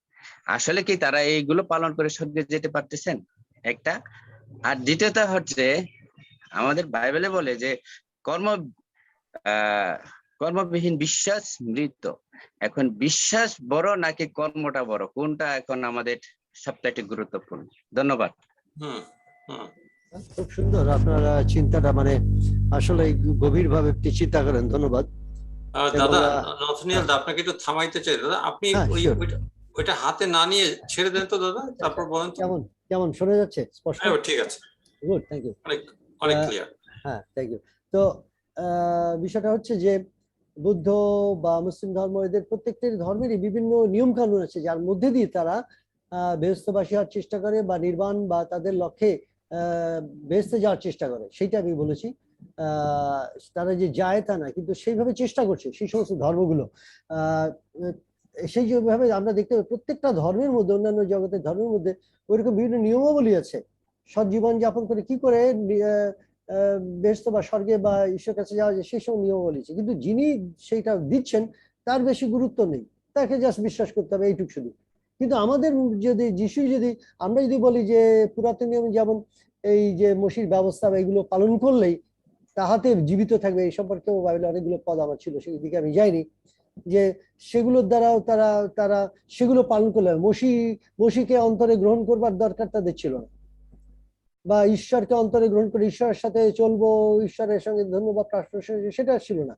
আসলে কি তারা এইগুলো পালন করে স্বর্গে যেতে পারতেছেন? একটা। আর দ্বিতীয়ত হচ্ছে, আমাদের বাইবেলে বলে যে কর্মবিহীন বিশ্বাস মৃত। এখন বিশ্বাস বড় নাকি কর্মটা বড়, কোনটা এখন আমাদের সবথেকে গুরুত্বপূর্ণ? ধন্যবাদ। হুম হুম খুব সুন্দর আপনার চিন্তাটা, মানে আসলে গভীরভাবে আপনি চিন্তা করেন, ধন্যবাদ। দাদা, এবং, নথনিয়াল দা, আপনাকে একটু থামাইতে চাই দাদা। আপনি হ্যাঁ, sure. ওইটা হাতে না নিয়ে ছেড়ে দেন তো দাদা, তারপর বলেন তো। কেমন কেমন শোনা যাচ্ছে স্পষ্ট? হ্যাঁ, ঠিক আছে, গুড, থ্যাংক ইউ। অনেক ক্লিয়ার। হ্যাঁ, থ্যাংক ইউ। তো বিষয়টা হচ্ছে যে বুদ্ধ বা মুসলিম ধর্ম, এদের প্রত্যেকটির ধর্মেরই বিভিন্ন নিয়ম কানুন আছে, যার মধ্যে দিয়ে তারা বেহেশতবাসী হওয়ার চেষ্টা করে বা নির্বাণ বা তাদের লক্ষ্যে বেহেশতে যাওয়ার চেষ্টা করে। সেইটা আমি বলেছি। তারা যে যায় তা না, কিন্তু সেইভাবে চেষ্টা করছে সেই সমস্ত ধর্মগুলো। সেই যেভাবে আমরা দেখতে পাই প্রত্যেকটা ধর্মের মধ্যে, অন্যান্য জগতের ধর্মের মধ্যে ওইরকম বিভিন্ন নিয়মাবলী আছে, সৎ জীবন যাপন করে কি করে বেহেশত বা স্বর্গে বা ঈশ্বরের কাছে যাওয়া যায় সেই সব নিয়মাবলী আছে। কিন্তু যিনি সেইটা দিচ্ছেন তার বেশি গুরুত্ব নেই, তাকে জাস্ট বিশ্বাস করতে হবে, এইটুকু শুধু। কিন্তু আমাদের যদি আমরা যদি বলি যে পুরাতন নিয়ম, যেমন এই যে মসির ব্যবস্থা বা এগুলো পালন করলেই তাহাতে জীবিত থাকবে, এই সম্পর্কেও বাইবেলে অনেকগুলো পদ আমার ছিল, সেদিকে আমি যাইনি, যে সেগুলোর দ্বারাও তারা তারা সেগুলো পালন করলে মসিকে অন্তরে গ্রহণ করবার দরকার তাদের ছিল না, বা ঈশ্বরকে অন্তরে গ্রহণ করে ঈশ্বরের সাথে চলবো, ঈশ্বরের সঙ্গে ধন্যবাদ প্রার্থনা, সেটা ছিল না।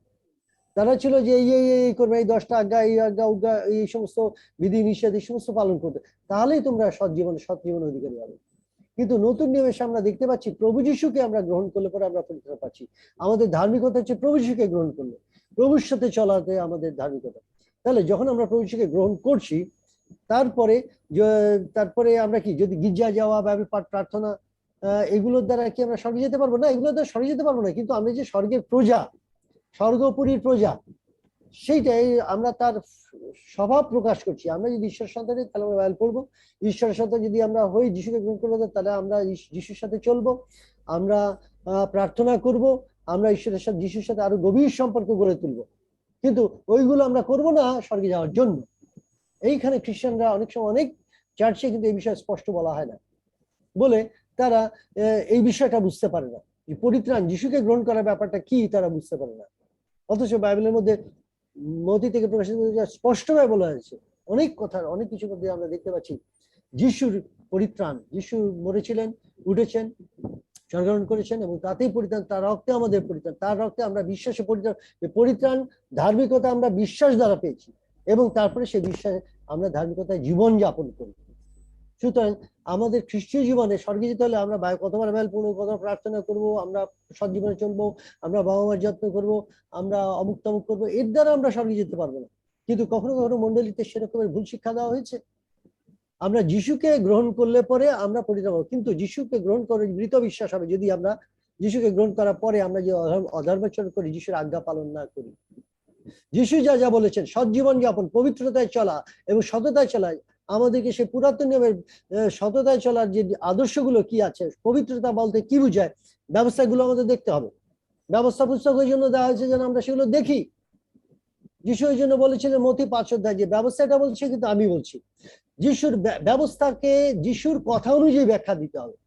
তারা ছিল যে এই করবে, এই 10টা আজ্ঞা, এই আজ্ঞা উজ্ঞা, এই সমস্ত বিধি নিষেধ, এই সমস্ত পালন করতে, তাহলেই তোমরা সৎ জীবন অধিকারী হবে। কিন্তু নতুন নিয়মে আমরা দেখতে পাচ্ছি প্রভু যিশুকে আমরা গ্রহণ করলে পরে আমরা পরিত্রাণ পাচ্ছি। আমাদের ধার্মিকতা হচ্ছে প্রভু যিশুকে গ্রহণ করলে, প্রভুর সাথে চলাতে আমাদের ধার্মিকতা। তাহলে যখন আমরা প্রভু যিশুকে গ্রহণ করছি, তারপরে আমরা কি, যদি গির্জা যাওয়া বা প্রার্থনা এগুলোর দ্বারা কি আমরা স্বর্গে যেতে পারবো? না, এগুলোর দ্বারা স্বর্গে যেতে পারবো না। কিন্তু আমরা যে স্বর্গের প্রজা, স্বর্গপুরীর প্রজা, সেইটাই আমরা তার স্বভাব প্রকাশ করছি। আমরা যদি ঈশ্বর সন্তান হই তাহলে আমরা বাইবেল পড়বো, ঈশ্বরের সাথে যদি আমরা হই, যিশুকে গ্রহণ করবো, তাহলে আমরা যিশুর সাথে চলবো, আমরা প্রার্থনা করব, আমরা ঈশ্বরের সাথে যিশুর সাথে আরো গভীর সম্পর্ক গড়ে তুলবো। কিন্তু ওইগুলো আমরা করব না স্বর্গে যাওয়ার জন্য। এইখানে খ্রিস্টানরা অনেক সময়, অনেক চার্চে কিন্তু এই বিষয়ে স্পষ্ট বলা হয় না বলে তারা এই বিষয়টা বুঝতে পারে না, যে পরিত্রাণ, যিশুকে গ্রহণ করার ব্যাপারটা কি তারা বুঝতে পারে না। অথচ বাইবেলের মধ্যে মতি থেকে প্রকাশিত স্পষ্টভাবে বলা হয়েছে, অনেক কথা, অনেক কিছুর মধ্যে আমরা দেখতে পাচ্ছি যিশুর পরিত্রাণ। যিশু মরেছিলেন, উঠেছেন, স্বর্গারোহণ করেছেন, এবং তাতেই পরিত্রাণ, তার রক্তে আমাদের পরিত্রাণ, তার রক্তে আমরা বিশ্বাসে পরিত্রাণ, ধার্মিকতা আমরা বিশ্বাস দ্বারা পেয়েছি, এবং তারপরে সেই বিশ্বাসে আমরা ধার্মিকতায় জীবন যাপন করি। সুতরাং আমাদের খ্রিস্টীয় জীবনে স্বর্গে যেতে হলে আমরা কতবার বাইবেল পড়বো, কতবার প্রার্থনা করবো, আমরা সৎ জীবনে চলবো, আমরা বাবা মার যত্ন করবো, আমরা অমুক তমুক করবো, এর দ্বারা আমরা স্বর্গে যেতে পারবো না। কিন্তু কখনো কখনো মন্ডলীতে সেরকমের ভুল শিক্ষা দেওয়া হয়েছে। আমরা যিশুকে গ্রহণ করলে পরে আমরা পরিত্রাণ পাবো, কিন্তু যিশুকে গ্রহণ করে মৃত বিশ্বাস হবে যদি আমরা যিশুকে গ্রহণ করার পরে আমরা যে অধর্মাচরণ করি, যিশুর আজ্ঞা পালন না করি। যিশু যা যা বলেছেন, সৎ জীবন যাপন, পবিত্রতায় চলা এবং সততায় চলা, আমাদেরকে সেই পুরাতন নিয়মের সততায় চলার যে আদর্শগুলো কি আছে, পবিত্রতা বলতে কি বুঝায়, ব্যবস্থাগুলো আমাদের দেখতে হবে। ব্যবস্থা পুস্তক ওই জন্য দেওয়া হয়েছে যেন আমরা সেগুলো দেখি। যিশু ওই জন্য বলেছিলেন মতি 5 অধ্যায়, যে ব্যবস্থাটা বলছে কিন্তু আমি বলছি। যিশুর ব্যবস্থাকে যিশুর কথা অনুযায়ী ব্যাখ্যা দিতে হবে,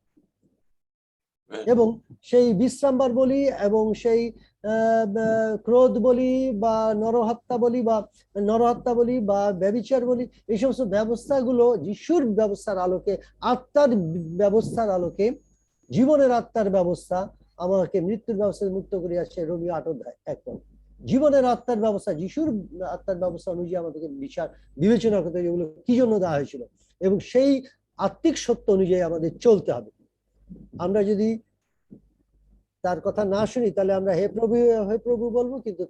এবং সেই বিশ্রামবার বলি এবং সেই ক্রোধ বলি বা নরহত্যা বলি বা ব্যভিচার বলি, এই সমস্ত ব্যবস্থাগুলো যিশুর ব্যবস্থার আলোকে, আত্মার ব্যবস্থার আলোকে, জীবনের আত্মার ব্যবস্থা আমাকে মৃত্যুর ব্যবস্থা মুক্ত করিয়াছে, রোমীয় 8 অধ্যায় 1 পদ। জীবনের আত্মার ব্যবস্থা, যিশুর আত্মার ব্যবস্থা অনুযায়ী আমাদেরকে বিবেচনা করতে হবে, এগুলো কি জন্য দেওয়া হয়েছিল, এবং সেই আত্মিক সত্য অনুযায়ী আমাদের চলতে হবে। আমরা যদি তার কথা না শুনি তাহলে আমরা হে প্রভু বলবো, কিন্তু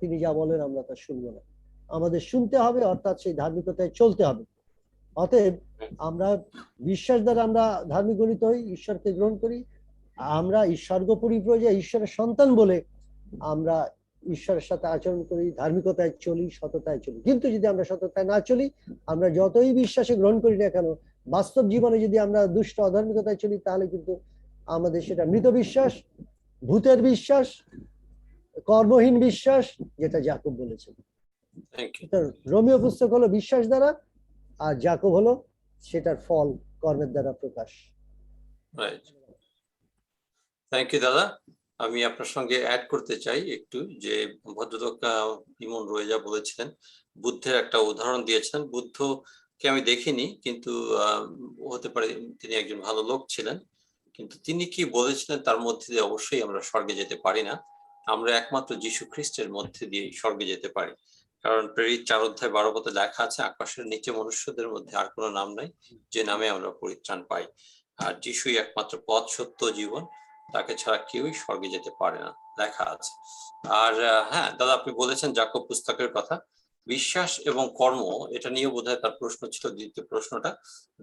তিনি যা বলেন আমরা তা শুনবো না। আমাদের শুনতে হবে, অর্থাৎ সেই ধার্মিকতায় চলতে হবে। অতএব আমরা বিশ্বাস দ্বারা আমরা ধার্মিক গণিত হই, ঈশ্বরকে গ্রহণ করি। আমরা ঈশ্বর্গ পরিপ্রজা, ঈশ্বরের সন্তান বলে আমরা ঈশ্বরের সাথে আচরণ করি, ধার্মিকতায় চলি, সততায় চলি। কিন্তু যদি আমরা সততায় না চলি, আমরা যতই বিশ্বাসে গ্রহণ করি না কেন, বাস্তব জীবনে যদি আমরা দুষ্ট অধার্মিকতায় চলি, তাহলে কিন্তু আমাদের সেটা মৃত বিশ্বাস, ভূতের বিশ্বাস, কর্মহীন বিশ্বাস, যেটা জাকব বলেছেন। Thank you. রোমিও পুস্তক হলো বিশ্বাস দ্বারা, আর জাকব হলো সেটার ফল কর্মের দ্বারা প্রকাশ। রাইট, থ্যাংক ইউ দাদা। আমি আপনার সঙ্গে অ্যাড করতে চাই একটু, যে ভদ্রলোক ইমন রোয়েজা বলেছিলেন, বুদ্ধের একটা উদাহরণ দিয়েছেন। বুদ্ধকে আমি দেখিনি, কিন্তু হতে পারে তিনি একজন ভালো লোক ছিলেন, কিন্তু তিনি কি বলেছিলেন তার মধ্যে দিয়ে অবশ্যই আমরা স্বর্গে যেতে পারি না। আমরা একমাত্র যীশু খ্রিস্টের মধ্যে দিয়ে স্বর্গে যেতে পারি। কারণ প্রেরিত 4:12 লেখা আছে, আকাশের নিচে মনুষ্যদের মধ্যে আর কোনো নাম নাই যে নামে আমরা পরিত্রাণ পাই। আর যিশুই একমাত্র পথ, সত্য, জীবন, তাকে ছাড়া কেউই স্বর্গে যেতে পারে না, লেখা আছে। আর হ্যাঁ দাদা, আপনি বলেছেন জাকব পুস্তকের কথা, বিশ্বাস এবং কর্ম, এটা নিয়ে বোধহয় তার প্রশ্ন ছিল, দ্বিতীয় প্রশ্নটা।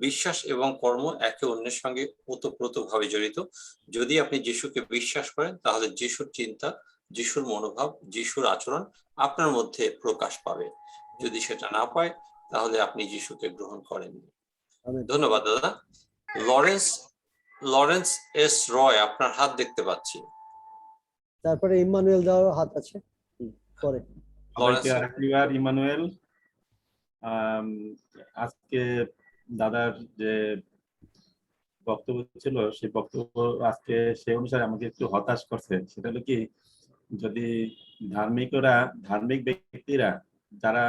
বিশ্বাস এবং কর্ম একে অন্যের সঙ্গে ওতপ্রোতভাবে জড়িত। যদি আপনি যিশুকে বিশ্বাস করেন, তাহলে যিশুর চিন্তা, যিশুর মনোভাব, যিশুর আচরণ আপনার মধ্যে প্রকাশ পাবে। যদি সেটা না পায়, তাহলে আপনি যিশুকে গ্রহণ করেননি। ধন্যবাদ দাদা। লরেন্স এস রয়, আপনার হাত দেখতে পাচ্ছি। তারপরে ইম্মানুয়েল দাও হাত আছে পরে। সবাইকে আরেকবার ইমানুয়েল। আজকে দাদার যে বক্তব্য ছিল, সেই বক্তব্য আজকে সেই অনুসারে আমাকে একটু হতাশ করছে। সেটা হলো কি, যদি ধার্মিক ব্যক্তিরা যারা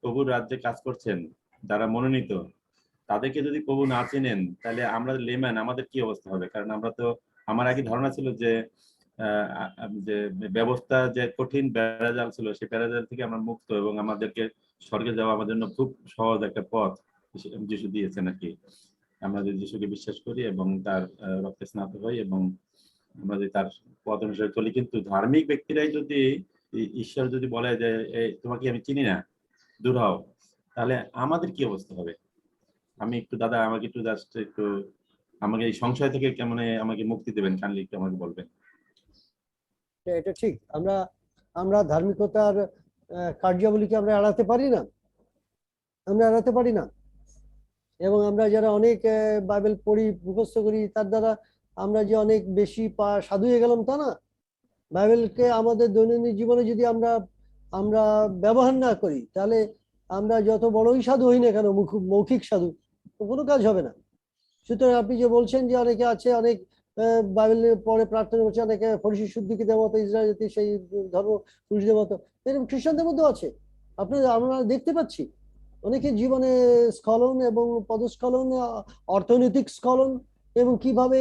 প্রভুর রাজ্যে কাজ করছেন, যারা মনোনীত, তাদেরকে যদি প্রভু না চিনেন, তাহলে আমরা লেম্যান, আমাদের কি অবস্থা হবে? কারণ আমরা তো, আমার আগে ধারণা ছিল যে যে ব্যবস্থা যে কঠিন বেড়াজাল ছিল, সেই বেড়াজাল থেকে আমরা মুক্ত, এবং আমাদেরকে স্বর্গে যাওয়া আমার জন্য খুব সহজ একটা পথ যিশু দিয়েছেন আর কি। আমরা যদি যিশুকে বিশ্বাস করি এবং তার রক্তে স্নাত হই এবং আমরা যদি তার পথ অনুসারে চলি। কিন্তু ধার্মিক ব্যক্তিরাই যদি, ঈশ্বর যদি বলে যে তোমাকে আমি চিনি না, দূর হও, তাহলে আমাদের কি অবস্থা হবে? আমি একটু দাদা, আমাকে একটু জাস্ট একটু আমাকে এই সংশয় থেকে কেমন আমাকে মুক্তি দেবেন, কাইন্ডলি একটু আমাকে বলবেন। এটা ঠিক, আমরা ধার্মিকতার কার্যাবলীকে আমরা এড়াতে পারি না, এবং আমরা যারা অনেক বাইবেল পড়ি, মুখস্থ করি, তার দ্বারা আমরা যে অনেক বেশি সাধু হয়ে গেলাম তা না। বাইবেলকে আমাদের দৈনন্দিন জীবনে যদি আমরা ব্যবহার না করি, তাহলে আমরা যত বড়ই সাধু হই না কেন, মৌখিক সাধু, কোনো কাজ হবে না। সুতরাং আপনি যে বলছেন যে অনেকে আছে, অনেক বাইবেল পরে প্রার্থনা করছে, অনেকে ফরিসি শুদ্ধিকদের মতো, ইসরায়েল জাতি সেই ধর্ম পুরুষদের মতো, এরকম খ্রিস্টানদের মধ্যেও আছে। আমরা দেখতে পাচ্ছি অনেকে জীবনে স্খলন এবং পদস্খলন, অর্থনৈতিক স্খলন, এবং কিভাবে